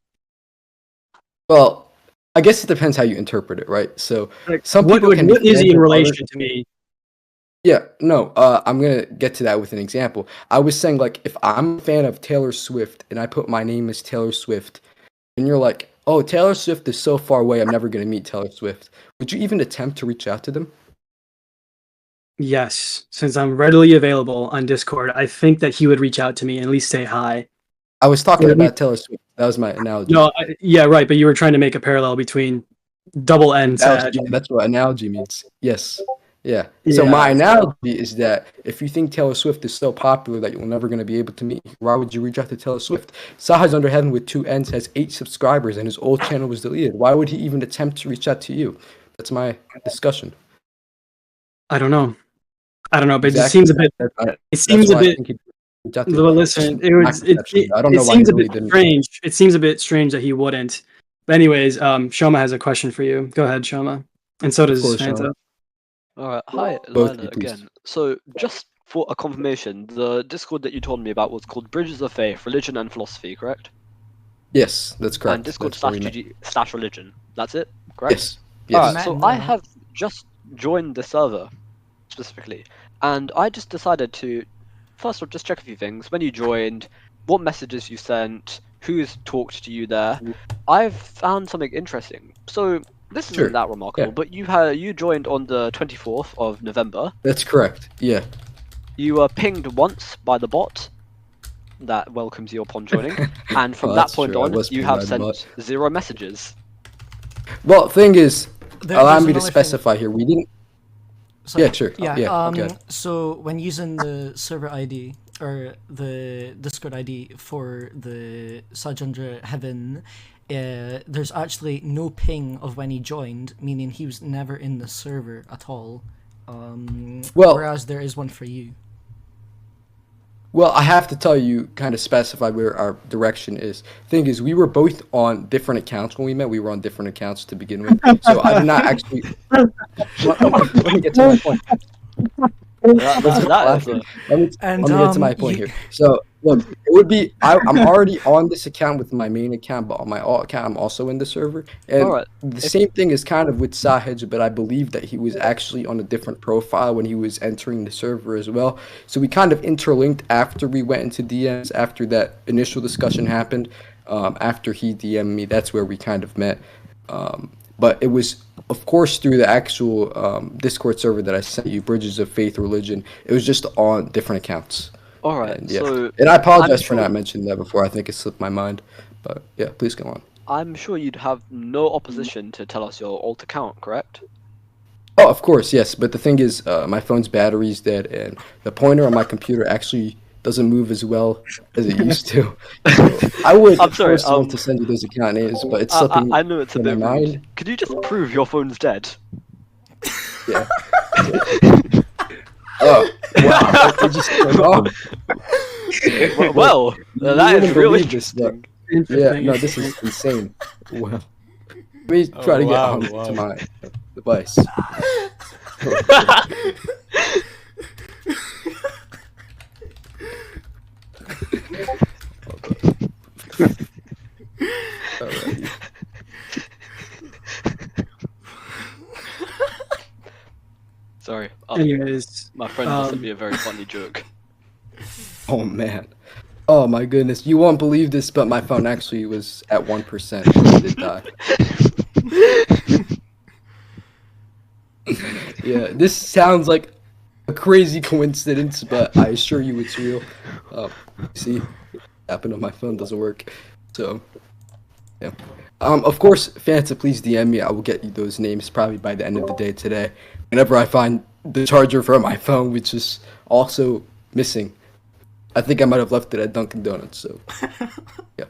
Speaker 1: Well, I guess it depends how you interpret it, right? So
Speaker 2: like,
Speaker 1: some people can.
Speaker 2: What is he in relation to me?
Speaker 1: Yeah, no, I'm gonna get to that with an example. I was saying like if I'm a fan of Taylor Swift and I put my name as Taylor Swift, and you're like, oh, Taylor Swift is so far away, I'm never gonna meet Taylor Swift. Would you even attempt to reach out to them?
Speaker 2: Yes, since I'm readily available on Discord, I think that he would reach out to me and at least say hi.
Speaker 1: I was talking about Taylor Swift. That was my analogy.
Speaker 2: No, yeah, right. But you were trying to make a parallel between double N Sag.
Speaker 1: That's what analogy means. Yes. Yeah. So my analogy is that if you think Taylor Swift is so popular that you're never going to be able to meet, why would you reach out to Taylor Swift? Sahej Under Heaven with 2 N's has 8 subscribers and his old channel was deleted. Why would he even attempt to reach out to you? That's my discussion.
Speaker 2: I don't know, but
Speaker 1: Exactly.
Speaker 2: it seems a bit. It seems a bit. Listen,
Speaker 1: I don't know why
Speaker 2: seems
Speaker 1: he
Speaker 2: a
Speaker 1: really
Speaker 2: bit
Speaker 1: didn't.
Speaker 2: strange. It seems a bit strange that he wouldn't. But anyways, Shoma has a question for you. Go ahead, Shoma. And so does
Speaker 1: course,
Speaker 2: Fanta.
Speaker 1: Shoma.
Speaker 3: Alright, hi
Speaker 1: Both of
Speaker 3: Lila
Speaker 1: you, please.
Speaker 3: again. So just for a confirmation, the Discord that you told me about was called Bridges of Faith, Religion and Philosophy, correct?
Speaker 1: Yes, that's correct.
Speaker 3: And Discord
Speaker 1: That's where we met.
Speaker 3: /GG/religion. That's it, correct?
Speaker 1: Yes. Yes.
Speaker 3: Alright, so I have just joined the server specifically, and I just decided to first of all just check a few things. When you joined, what messages you sent, who's talked to you there. I've found something interesting. So this isn't
Speaker 1: Sure.
Speaker 3: that remarkable,
Speaker 1: Yeah.
Speaker 3: but you joined on the 24th of November.
Speaker 1: That's correct. Yeah.
Speaker 3: You were pinged once by the bot that welcomes you upon joining, and from
Speaker 1: Oh,
Speaker 3: that
Speaker 1: that's
Speaker 3: point
Speaker 1: true. I
Speaker 3: on,
Speaker 1: was
Speaker 3: you
Speaker 1: pinged
Speaker 3: have
Speaker 1: by the
Speaker 3: sent
Speaker 1: bot.
Speaker 3: 0 messages.
Speaker 1: Well, thing is, allow
Speaker 4: There's
Speaker 1: me to
Speaker 4: another thing.
Speaker 1: specify here. We didn't.
Speaker 4: Sorry.
Speaker 1: Yeah, sure.
Speaker 4: Yeah.
Speaker 1: Yeah, okay.
Speaker 4: So when using the server ID or the Discord ID for the Sahej Under Heaven, there's actually no ping of when he joined, meaning he was never in the server at all.
Speaker 1: Well-
Speaker 4: whereas there is one for you.
Speaker 1: Well, I have to tell you, kind of specify where our direction is. Thing is, we were both on different accounts when we met. We were on different accounts to begin with. So I did not actually. Let me get to my point.
Speaker 3: That is a...
Speaker 1: Let me
Speaker 4: And,
Speaker 1: get to my point here. So, look, it would be I'm already on this account with my main account, but on my alt account, I'm also in the server. And
Speaker 3: Alright,
Speaker 1: the same thing is kind of with Sahej, but I believe that he was actually on a different profile when he was entering the server as well. So we kind of interlinked after we went into DMs, after that initial discussion happened. After he DM'd me, that's where we kind of met. But it was, of course, through the actual Discord server that I sent you, Bridges of Faith Religion. It was just on different accounts.
Speaker 3: Alright,
Speaker 1: And, yeah.
Speaker 3: so
Speaker 1: And I apologize for
Speaker 3: sure-
Speaker 1: not mentioning that before. I think it slipped my mind. But yeah, please go on.
Speaker 3: I'm sure you'd have no opposition to tell us your alt account, correct?
Speaker 1: Oh, of course, yes. But the thing is, my phone's battery's dead, and the pointer on my computer actually doesn't move as well as it used to. So I would,
Speaker 3: I'm sorry,
Speaker 1: of course, love to send you those account names, but it's slipping
Speaker 3: I know it's a
Speaker 1: from
Speaker 3: bit
Speaker 1: my
Speaker 3: rude.
Speaker 1: mind.
Speaker 3: Could you just prove your phone's dead?
Speaker 1: Yeah. Oh, wow. It just turned off.
Speaker 3: Well,
Speaker 1: You
Speaker 3: that is
Speaker 1: wouldn't
Speaker 3: really
Speaker 1: believe this, but-
Speaker 3: interesting.
Speaker 1: Yeah, no, this is insane. Well, let me try to get
Speaker 5: wow,
Speaker 1: on
Speaker 5: wow.
Speaker 1: to my device. Alrighty.
Speaker 3: Sorry,
Speaker 2: Anyways,
Speaker 3: my friend just sent
Speaker 2: um,
Speaker 3: me a very funny joke.
Speaker 1: Oh man. Oh my goodness. You won't believe this, but my phone actually was at 1% when it did die. Yeah, this sounds like a crazy coincidence, but I assure you it's real. See, happened on my phone doesn't work. So, yeah. Of course, Fanta, please DM me. I will get you those names probably by the end of the day today. Whenever I find the charger for my phone, which is also missing. I think I might have left it at Dunkin' Donuts, so yeah.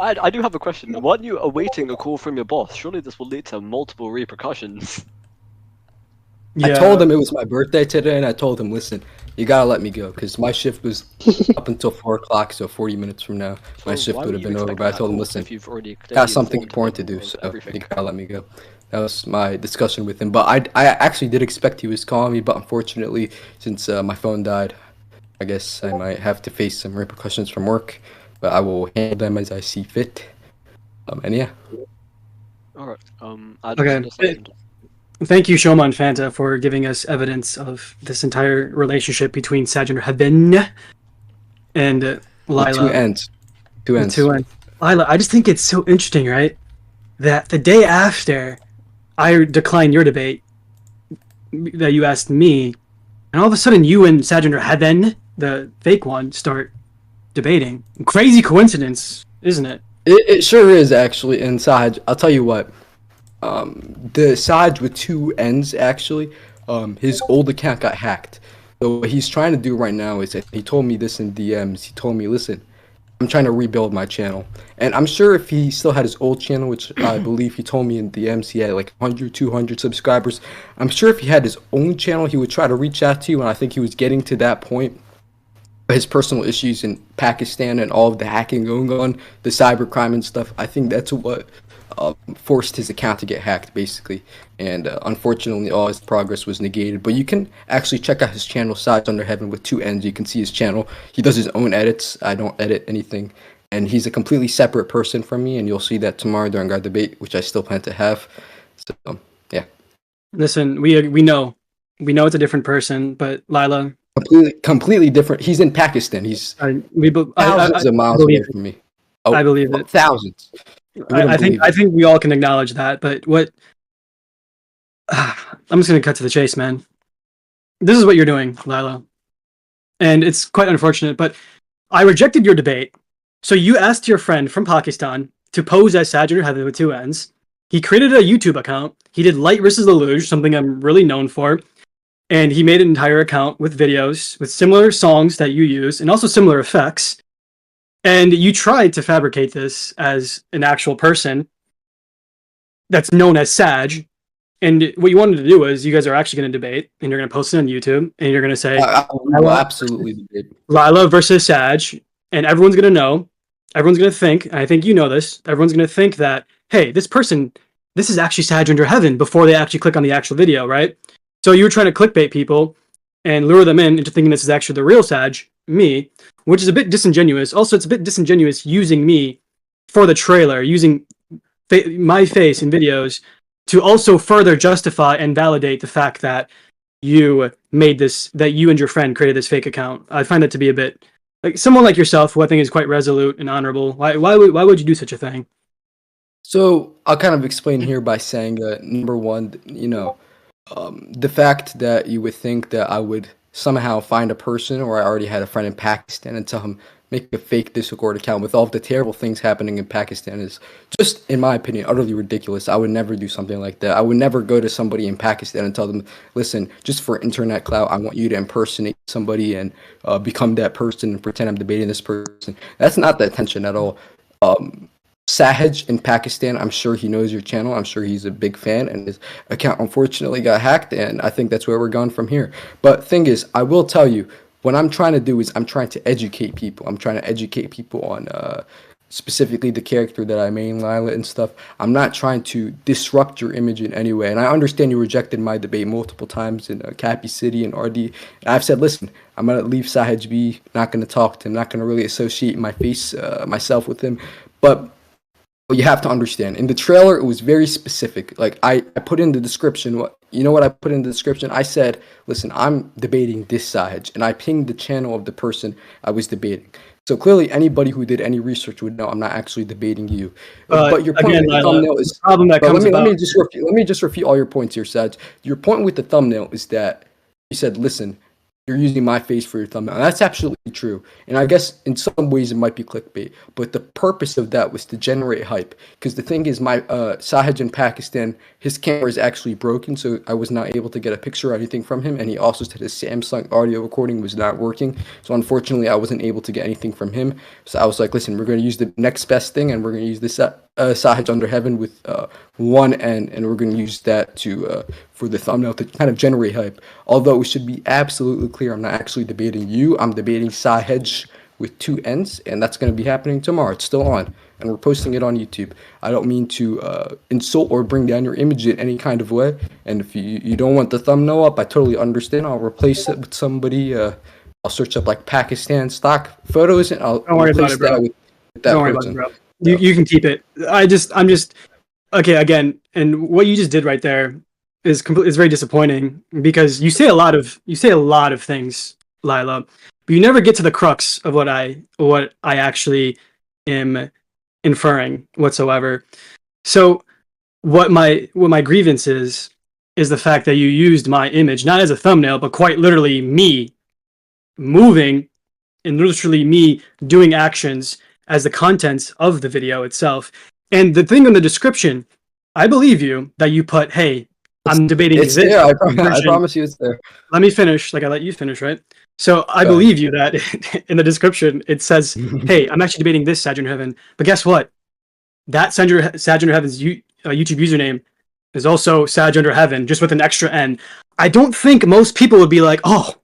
Speaker 3: I do have a question. Weren't you awaiting a call from your boss? Surely this will lead to multiple repercussions.
Speaker 2: yeah,
Speaker 1: I told him it was my birthday today, and I told him, listen, you gotta let me go, because my shift was up until 4 o'clock, so 40 minutes from now, my
Speaker 3: So
Speaker 1: shift
Speaker 3: why
Speaker 1: would
Speaker 3: were
Speaker 1: have
Speaker 3: you
Speaker 1: been over,
Speaker 3: expecting
Speaker 1: but I
Speaker 3: that
Speaker 1: told him,
Speaker 3: call
Speaker 1: listen,
Speaker 3: if you've already
Speaker 1: got
Speaker 3: clearly
Speaker 1: something
Speaker 3: informed
Speaker 1: important to
Speaker 3: him
Speaker 1: do,
Speaker 3: of
Speaker 1: so
Speaker 3: everything?
Speaker 1: you gotta let me go. That was my discussion with him, but I actually did expect he was calling me, but unfortunately, since my phone died, I guess I might have to face some repercussions from work, but I will handle them as I see fit. And yeah.
Speaker 3: Alright, I
Speaker 2: Okay.
Speaker 3: just understand.
Speaker 2: thank you, Shoma and Fanta, for giving us evidence of this entire relationship between Sahej Under Heaven and
Speaker 1: With
Speaker 2: Lila.
Speaker 1: two ends. Two ends.
Speaker 2: Lila, I just think it's so interesting, right? That the day after I declined your debate that you asked me, and all of a sudden you and Sahej Under Heaven, the fake one, start debating. Crazy coincidence, isn't it?
Speaker 1: It sure is actually. And Sahej, I'll tell you what. The Sahej with two N's actually. His old account got hacked. So what he's trying to do right now is that he told me this in DMs. He told me, listen, I'm trying to rebuild my channel. And I'm sure if he still had his old channel, which I believe he told me in DMs, he had like 100, 200 subscribers. I'm sure if he had his own channel, he would try to reach out to you. And I think he was getting to that point. His personal issues in Pakistan and all of the hacking going on, the cybercrime and stuff. I think that's what forced his account to get hacked, basically. And unfortunately, all his progress was negated. But you can actually check out his channel, Sides Under Heaven, with two N's. You can see his channel. He does his own edits. I don't edit anything. And he's a completely separate person from me. And you'll see that tomorrow during our debate, which I still plan to have. So, yeah.
Speaker 2: Listen, we know it's a different person, but Lila,
Speaker 1: Completely different. He's in Pakistan. He's thousands of miles away from me. Oh,
Speaker 2: I believe it.
Speaker 1: Thousands.
Speaker 2: I think we all can acknowledge that. But what I'm just gonna cut to the chase, man. This is what you're doing, Lila, and it's quite unfortunate. But I rejected your debate, so you asked your friend from Pakistan to pose as Sahej Under Heaven with two N's. He created a YouTube account. He did Light versus Lelouch, something I'm really known for. And he made an entire account with videos with similar songs that you use and also similar effects. And you tried to fabricate this as an actual person that's known as Sahej. And what you wanted to do was you guys are actually going to debate and you're going to post it on YouTube and you're going to say,
Speaker 1: I will absolutely debate.
Speaker 2: Lila versus Sahej. And everyone's going to know, everyone's going to think, and I think you know this, everyone's going to think that, hey, this is actually Sahej Under Heaven before they actually click on the actual video, right? So you were trying to clickbait people and lure them into thinking this is actually the real Sahej, me, which is a bit disingenuous. Also, it's a bit disingenuous using me for the trailer, using my face in videos to also further justify and validate the fact that you and your friend created this fake account. I find that to be a bit like someone like yourself, who I think is quite resolute and honorable. Why would you do such a thing?
Speaker 1: So I'll kind of explain here by saying, number one, the fact that you would think that I would somehow find a person, or I already had a friend in Pakistan, and tell him make a fake Discord account with all of the terrible things happening in Pakistan is just, in my opinion, utterly ridiculous. I would never do something like that. I would never go to somebody in Pakistan and tell them, listen, just for internet clout, I want you to impersonate somebody and become that person and pretend I'm debating this person. That's not the intention at all. Sahej in Pakistan, I'm sure he knows your channel. I'm sure he's a big fan, and his account unfortunately got hacked, and I think that's where we're going from here. But thing is, I will tell you, what I'm trying to do is I'm trying to educate people. I'm trying to educate people on specifically the character that I main, Lila, and stuff. I'm not trying to disrupt your image in any way. And I understand you rejected my debate multiple times in Cappy City and RD. And I've said, listen, I'm going to leave Sahej be, not going to talk to him, not going to really associate my face, myself with him. But you have to understand, in the trailer, it was very specific. Like, I put in the description, what I put in the description? I said, listen, I'm debating this Sahej, and I pinged the channel of the person I was debating. So clearly, anybody who did any research would know I'm not actually debating you. But your point with the thumbnail is
Speaker 2: problem that comes about.
Speaker 1: Let me just refute all your points here, Sahej. Your point with the thumbnail is that you said, listen, you're using my face for your thumbnail. And that's absolutely true. And I guess in some ways it might be clickbait. But the purpose of that was to generate hype. Because the thing is, my Sahej in Pakistan, his camera is actually broken, so I was not able to get a picture or anything from him. And he also said his Samsung audio recording was not working. So unfortunately, I wasn't able to get anything from him. So I was like, listen, we're going to use the next best thing, and we're going to use this Sahej Under Heaven with one N, and we're going to use that to for the thumbnail to kind of generate hype. Although it should be absolutely clear, I'm not actually debating you. I'm debating Sahej with two N's, and that's going to be happening tomorrow. It's still on, and we're posting it on YouTube. I don't mean to insult or bring down your image in any kind of way. And if you don't want the thumbnail up, I totally understand. I'll replace it with somebody. I'll search up like Pakistan stock photos, and I'll replace that with that
Speaker 2: don't
Speaker 1: person.
Speaker 2: worry about it, bro. You can keep it. I'm just okay again. And what you just did right there is very disappointing, because you say a lot of things, Lila, but you never get to the crux of what I actually am inferring whatsoever. So what my grievance is the fact that you used my image not as a thumbnail, but quite literally me moving and literally me doing actions as the contents of the video itself. And the thing in the description, I believe you that you put, "Hey, I'm debating
Speaker 1: It's
Speaker 2: this
Speaker 1: there. I
Speaker 2: version."
Speaker 1: promise you, it's there.
Speaker 2: Let me finish. Like I let you finish, right? So I
Speaker 1: Go ahead.
Speaker 2: believe you that in the description it says, "Hey, I'm actually debating this Sage Under Heaven." But guess what? That Sage Under Heaven's YouTube username is also Sage Under Heaven, just with an extra N. I don't think most people would be like, "Oh,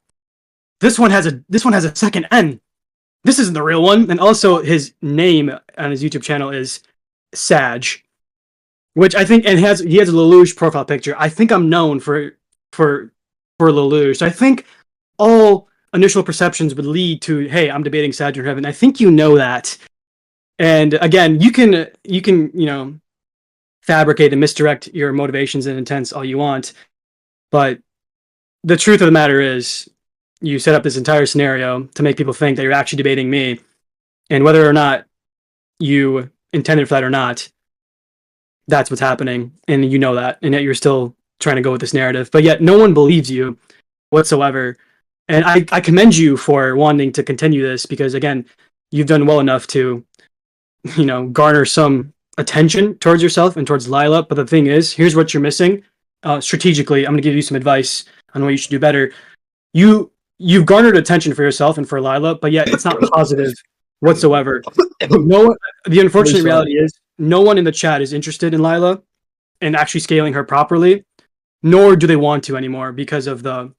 Speaker 2: this one has a second N. This isn't the real one." And also, his name on his YouTube channel is Sage, which I think, and he has a Lelouch profile picture. I think I'm known for Lelouch. So I think all initial perceptions would lead to, "Hey, I'm debating Sage Under Heaven." I think you know that. And again, you can fabricate and misdirect your motivations and intents all you want, but the truth of the matter is, you set up this entire scenario to make people think that you're actually debating me, and whether or not you intended for that or not, that's what's happening, and you know that, and yet you're still trying to go with this narrative, but yet no one believes you whatsoever. And I commend you for wanting to continue this, because again, you've done well enough to garner some attention towards yourself and towards Lila. But the thing is, here's what you're missing. Strategically, I'm going to give you some advice on what you should do better. You've garnered attention for yourself and for Lila, but yet it's not positive whatsoever. The unfortunate reality is, no one in the chat is interested in Lila and actually scaling her properly, nor do they want to anymore because of the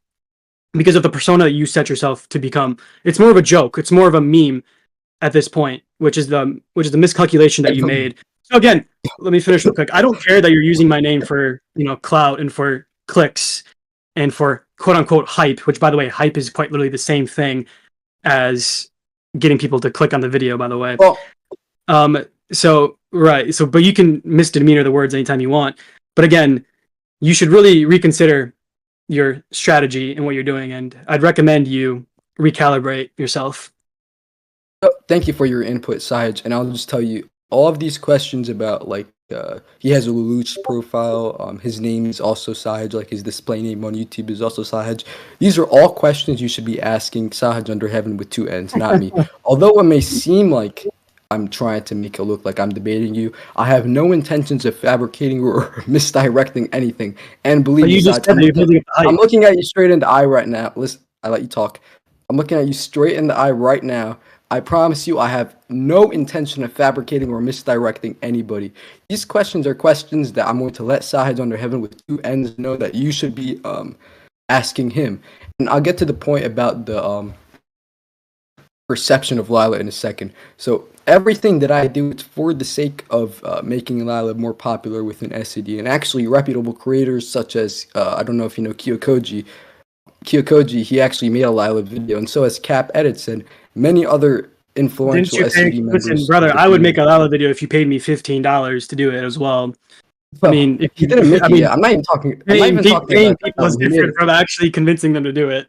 Speaker 2: persona that you set yourself to become. It's more of a joke. It's more of a meme at this point, which is the miscalculation that you made. So again, let me finish real quick. I don't care that you're using my name for clout and for clicks and for quote unquote hype, which by the way, hype is quite literally the same thing as getting people to click on the video, by the way.
Speaker 1: Well,
Speaker 2: but you can misdemeanor the words anytime you want. But again, you should really reconsider your strategy and what you're doing, and I'd recommend you recalibrate yourself.
Speaker 1: Thank you for your input, Sahej. And I'll just tell you, all of these questions about he has a Lelouch profile. His name is also Sahej. Like his display name on YouTube is also Sahej. These are all questions you should be asking Sahej Under Heaven with 2 N's, not me. Although it may seem like I'm trying to make it look like I'm debating you, I have no intentions of fabricating or misdirecting anything. And believe me, Sahej, I'm looking at you straight in the eye right now. Listen, I let you talk. I'm looking at you straight in the eye right now. I promise you, I have no intention of fabricating or misdirecting anybody. These questions are questions that I'm going to let Sahej Under Heaven with 2 N's know that you should be asking him. And I'll get to the point about the perception of Lila in a second. So everything that I do, it's for the sake of making Lila more popular within SCD. And actually, reputable creators such as, I don't know if you know Kyokoji, he actually made a Lila video, and so has Cap Edits and many other influential SCD members.
Speaker 2: Listen, brother, I would make a Lila video if you paid me $15 to do it as well. I mean, if
Speaker 1: he didn't make it yet. I'm not even talking. Paying
Speaker 2: people is different from actually convincing them to do it.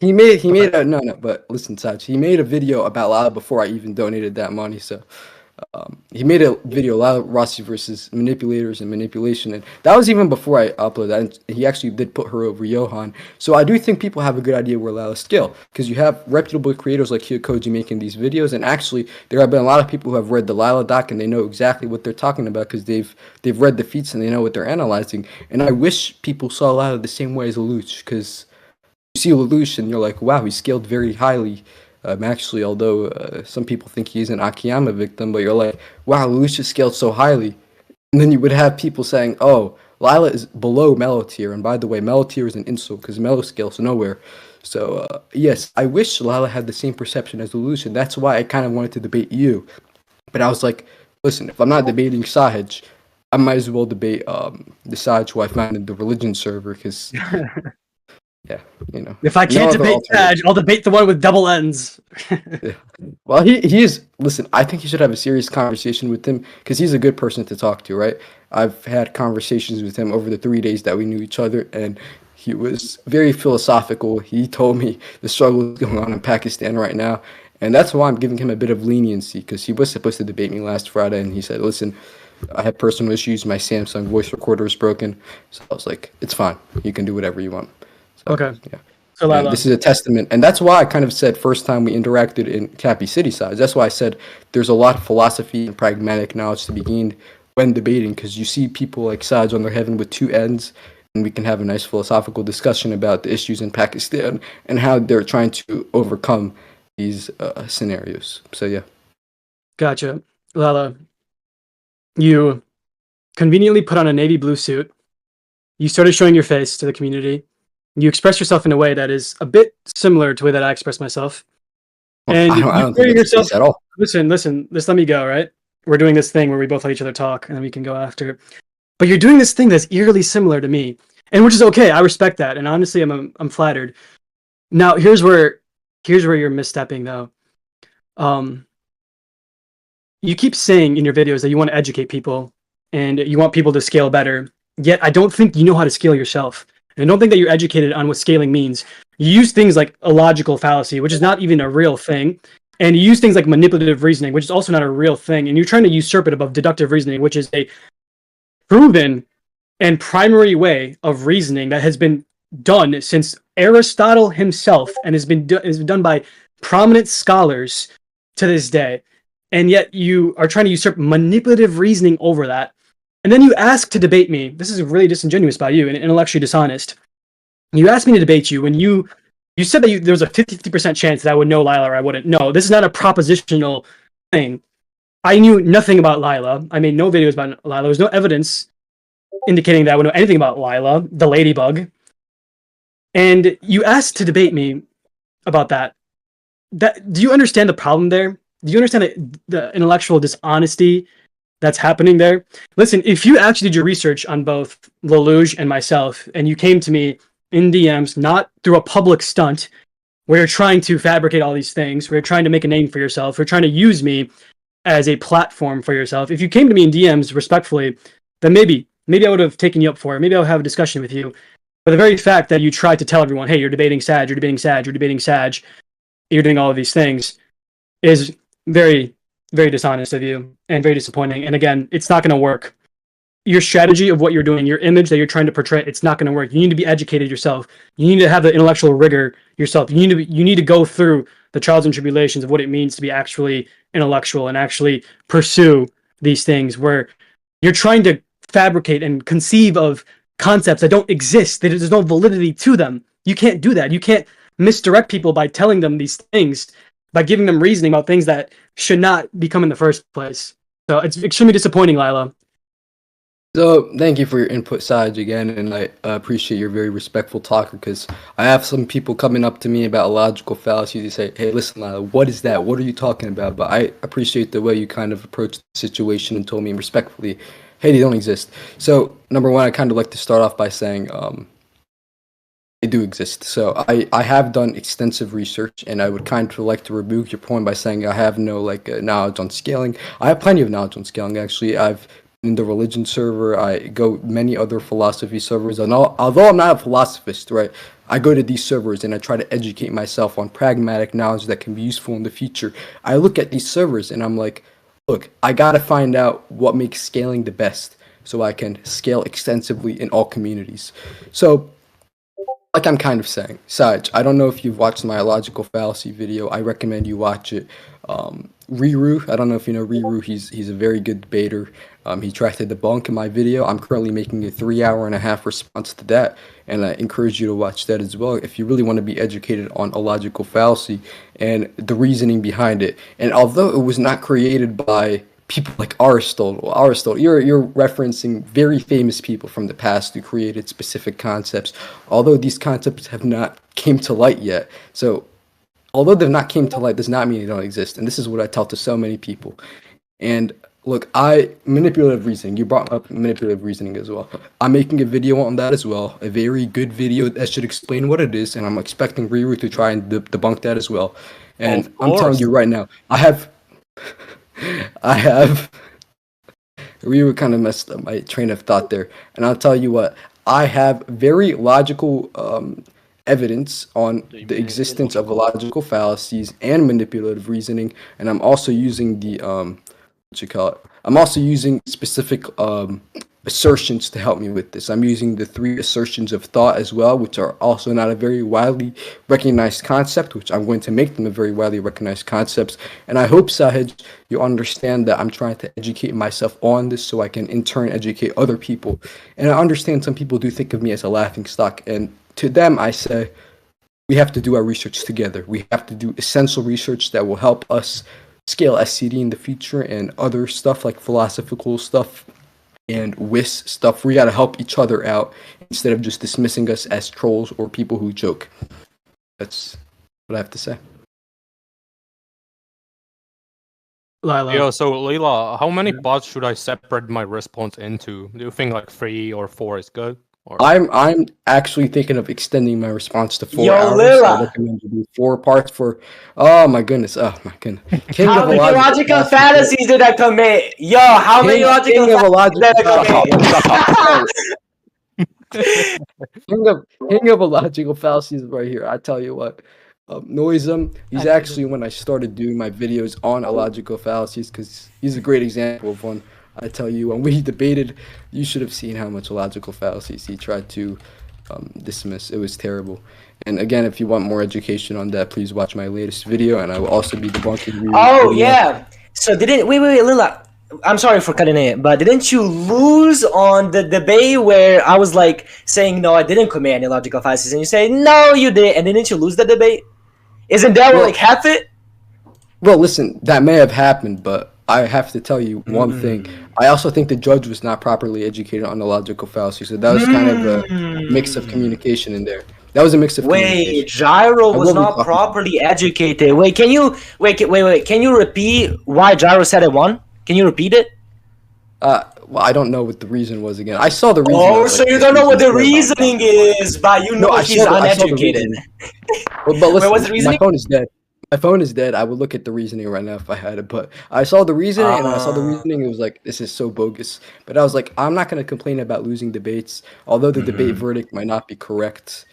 Speaker 1: He made no, but listen, Saj, he made a video about Lila before I even donated that money. So he made a video, Lila Rossi versus manipulators and manipulation, and that was even before I uploaded that. And he actually did put her over Johan. So I do think people have a good idea where Lila's skill, because you have reputable creators like Kyokoji making these videos, and actually there have been a lot of people who have read the Lila doc and they know exactly what they're talking about because they've read the feats and they know what they're analyzing. And I wish people saw Lila the same way as Lelouch, because you see Lelouch and you're like, wow, he scaled very highly. Actually, although some people think he's an Akiyama victim, but you're like, wow, Lelouch is scaled so highly. And then you would have people saying, oh, Lila is below Mellow tier. And by the way, Mellow tier is an insult because Mellow scales nowhere. So, yes, I wish Lila had the same perception as Lelouch, and that's why I kind of wanted to debate you. But I was like, listen, if I'm not debating Sahej, I might as well debate the Sahej who I found in the religion server, because... Yeah, you know.
Speaker 2: If I can't debate Sahej, I'll debate the one with double N's.
Speaker 1: Yeah. Well, he is. Listen, I think you should have a serious conversation with him because he's a good person to talk to, right? I've had conversations with him over the 3 days that we knew each other, and he was very philosophical. He told me the struggle is going on in Pakistan right now, and that's why I'm giving him a bit of leniency, because he was supposed to debate me last Friday, and he said, listen, I have personal issues. My Samsung voice recorder is broken. So I was like, it's fine. You can do whatever you want. So,
Speaker 2: okay.
Speaker 1: Yeah.
Speaker 2: So
Speaker 1: And
Speaker 2: Lila,
Speaker 1: this is a testament, and that's why I kind of said first time we interacted in Cappy City sides. That's why I said there's a lot of philosophy and pragmatic knowledge to be gained when debating, because you see people like sides on their heaven with two ends, and we can have a nice philosophical discussion about the issues in Pakistan and how they're trying to overcome these scenarios. So yeah.
Speaker 2: gotcha. Lila, you conveniently put on a navy blue suit. You started showing your face to the community. You express yourself in a way that is a bit similar to the way that I express myself. And
Speaker 1: I
Speaker 2: you
Speaker 1: don't
Speaker 2: carry
Speaker 1: think that's the
Speaker 2: yourself.
Speaker 1: case at all.
Speaker 2: Listen. Just let me go. Right? We're doing this thing where we both let each other talk, and then we can go after. But you're doing this thing that's eerily similar to me, and which is okay. I respect that, and honestly, I'm flattered. Now, here's where you're misstepping, though. You keep saying in your videos that you want to educate people and you want people to scale better. Yet, I don't think you know how to scale yourself. And I don't think that you're educated on what scaling means. You use things like a logical fallacy, which is not even a real thing. And you use things like manipulative reasoning, which is also not a real thing. And you're trying to usurp it above deductive reasoning, which is a proven and primary way of reasoning that has been done since Aristotle himself and has been done by prominent scholars to this day. And yet you are trying to usurp manipulative reasoning over that. And then you ask to debate me. This is really disingenuous by you and intellectually dishonest. You asked me to debate you when you said that there was a 50% chance that I would know Lila or I wouldn't. No, this is not a propositional thing. I knew nothing about Lila. I made no videos about Lila. There was no evidence indicating that I would know anything about Lila, the ladybug. And you asked to debate me about that. Do you understand the problem there? Do you understand the intellectual dishonesty that's happening there? Listen, if you actually did your research on both Lelouch and myself, and you came to me in DMs, not through a public stunt, where you're trying to fabricate all these things, where you're trying to make a name for yourself, you're trying to use me as a platform for yourself. If you came to me in DMs respectfully, then maybe I would have taken you up for it. Maybe I would have a discussion with you. But the very fact that you tried to tell everyone, hey, you're debating Sahej, you're debating Sahej, you're debating Sahej, you're doing all of these things, is very, very dishonest of you and very disappointing. And again, it's not going to work. Your strategy of what you're doing, your image that you're trying to portray, it's not going to work. You need to be educated yourself. You need to have the intellectual rigor yourself. You need to go through the trials and tribulations of what it means to be actually intellectual and actually pursue these things where you're trying to fabricate and conceive of concepts that don't exist. There's no validity to them. You can't do that. You can't misdirect people by telling them these things, by giving them reasoning about things that should not become in the first place. So it's extremely disappointing, Lila.
Speaker 1: So thank you for your input, Sahej, again, and I appreciate your very respectful talker, because I have some people coming up to me about logical fallacies. They say, hey, listen, Lila, what is that? What are you talking about? But I appreciate the way you kind of approached the situation and told me respectfully, hey, they don't exist. So number one, I kind of like to start off by saying they do exist. So I have done extensive research, and I would kind of like to rebuke your point by saying I have no knowledge on scaling. I have plenty of knowledge on scaling, actually. I've in the religion server, I go many other philosophy servers, and although I'm not a philosophist, right, I go to these servers and I try to educate myself on pragmatic knowledge that can be useful in the future. I look at these servers and I'm like, look, I gotta find out what makes scaling the best so I can scale extensively in all communities. So like I'm kind of saying, Sahej, I don't know if you've watched my logical fallacy video. I recommend you watch it. Riru, I don't know if you know Riru. He's a very good debater. He tried to debunk in my video. I'm currently making a 3.5-hour response to that, and I encourage you to watch that as well if you really want to be educated on a logical fallacy and the reasoning behind it. And although it was not created by people like Aristotle, you're referencing very famous people from the past who created specific concepts, although these concepts have not came to light yet. So although they've not came to light does not mean they don't exist. And this is what I tell to so many people. And look, manipulative reasoning, you brought up manipulative reasoning as well. I'm making a video on that as well, a very good video that should explain what it is, and I'm expecting Riru to try and debunk that as well. And I'm telling you right now, I have Riru kind of messed up my train of thought there. And I'll tell you what, I have very logical evidence on the existence of logical fallacies and manipulative reasoning, and I'm also using the I'm also using specific assertions to help me with this. I'm using the 3 assertions of thought as well, which are also not a very widely recognized concept, which I'm going to make them a very widely recognized concepts. And I hope, Sahej, you understand that I'm trying to educate myself on this so I can in turn educate other people. And I understand some people do think of me as a laughing stock. And to them, I say, we have to do our research together. We have to do essential research that will help us scale SCD in the future and other stuff like philosophical stuff and WIS stuff. We got to help each other out instead of just dismissing us as trolls or people who joke. That's what I have to say.
Speaker 2: Lila.
Speaker 5: Yo, so Lila, how many pots should I separate my response into? Do you think like 3 or 4 is good? Or...
Speaker 1: I'm actually thinking of extending my response to 4
Speaker 6: Yo,
Speaker 1: hours.
Speaker 6: Lila.
Speaker 1: I recommend you do 4 parts for. Oh my goodness! King
Speaker 6: How
Speaker 1: of
Speaker 6: many logical fallacies did I commit? Yo, how many logical fallacies did I commit?
Speaker 1: King of illogical fallacies right here. I tell you what, Noisem. He's actually when I started doing my videos on illogical fallacies because he's a great example of one. I tell you, when we debated, you should have seen how much illogical fallacies he tried to dismiss. It was terrible. And again, if you want more education on that, please watch my latest video, and I will also be debunking.
Speaker 6: Oh yeah. So wait, Lila. I'm sorry for cutting it, but didn't you lose on the debate where I was like saying no, I didn't commit any logical fallacies, and you say no, you did, and didn't you lose the debate? Isn't that like half it?
Speaker 1: Well, listen, that may have happened, but I have to tell you one thing. I also think the judge was not properly educated on the logical fallacy, so that was kind of a mix of communication in there. That was a mix of communication.
Speaker 6: Wait, Gyro was not properly educated. Wait, can you Can you repeat why Gyro said it won? Can you repeat it?
Speaker 1: Well, I don't know what the reason was again. I saw the reason.
Speaker 6: Oh, so you don't know what the reasoning is, but you know he's uneducated.
Speaker 1: But listen,
Speaker 6: what's the reasoning?
Speaker 1: my phone is dead. My phone is dead. I would look at the reasoning right now if I had it, but I saw the reasoning and I saw the reasoning. It was like, this is so bogus. But I was like, I'm not going to complain about losing debates, although the debate verdict might not be correct.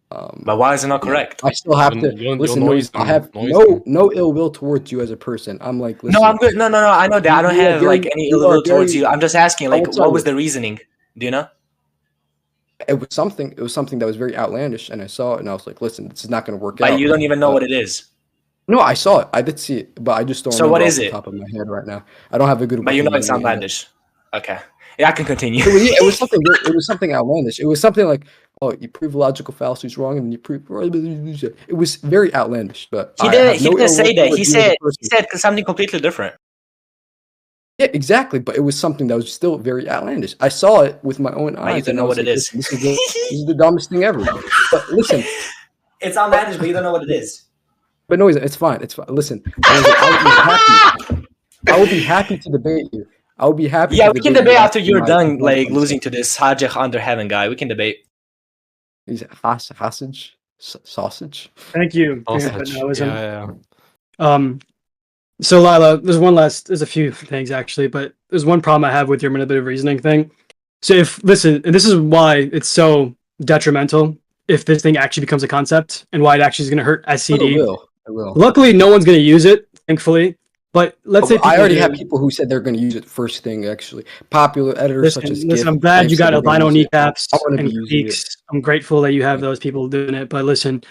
Speaker 6: But why is it not correct?
Speaker 1: I still have to listen. I have no ill will towards you as a person. I'm like, listen,
Speaker 6: no, I'm good. No, I know that. I don't have like any ill will towards you. I'm just asking, like, what was the reasoning? Do you know?
Speaker 1: It was something that was very outlandish, and I saw it, and I was like, listen, this is not going to work out.
Speaker 6: But you don't even know what it is.
Speaker 1: No, I saw it. I did see it, but I just don't.
Speaker 6: So what is
Speaker 1: it? Top of my head right now, I don't have a good.
Speaker 6: But you know it's outlandish. Okay, yeah, I can continue.
Speaker 1: It was something. It was something outlandish. It was something like, oh, you prove logical fallacies wrong, and then you prove. It was very outlandish. But
Speaker 6: he didn't say that. He said something completely different.
Speaker 1: Yeah, exactly. But it was something that was still very outlandish. I saw it with my own eyes.
Speaker 6: But you don't know what it is.
Speaker 1: This is the dumbest thing ever. But listen,
Speaker 6: it's outlandish, but you don't know what it is.
Speaker 1: But no, it's fine. It's fine. Listen, I will be happy to debate you. I will be happy.
Speaker 6: Yeah, we can debate after you're done, like losing to this Sahej under heaven guy. We can debate.
Speaker 1: Is it sausage?
Speaker 2: Thank you.
Speaker 5: Sausage. Yeah.
Speaker 2: So Lila, there's a few things actually, but there's one problem I have with your manipulative reasoning thing. So and this is why it's so detrimental if this thing actually becomes a concept and why it actually is going to hurt SCD.
Speaker 1: It will.
Speaker 2: Luckily, no one's going to use it, thankfully. But let's say
Speaker 1: I already have people who said they're going to use it first thing. Actually, popular editors such as
Speaker 2: listen, I'm glad you got albino kneecaps and critiques. I'm grateful that you have those people doing it. But listen.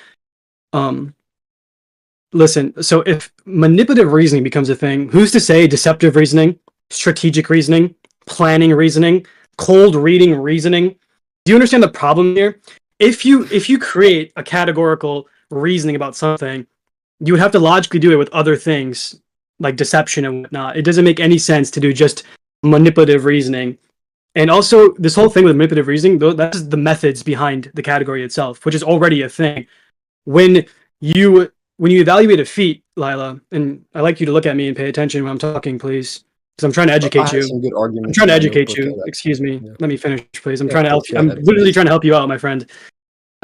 Speaker 2: So if manipulative reasoning becomes a thing, who's to say deceptive reasoning, strategic reasoning, planning reasoning, cold reading reasoning? Do you understand the problem here? If you create a categorical reasoning about something, you would have to logically do it with other things like deception and whatnot. It doesn't make any sense to do just manipulative reasoning. And also, this whole thing with manipulative reasoning, that's the methods behind the category itself, which is already a thing. When you evaluate a feat, Lila, and I like you to look at me and pay attention when I'm talking, please, because I'm trying to educate you.
Speaker 1: Some good arguments.
Speaker 2: I'm trying to educate you. Excuse me. Yeah. Let me finish, please. I'm trying to help you. I'm literally trying to help you out, my friend.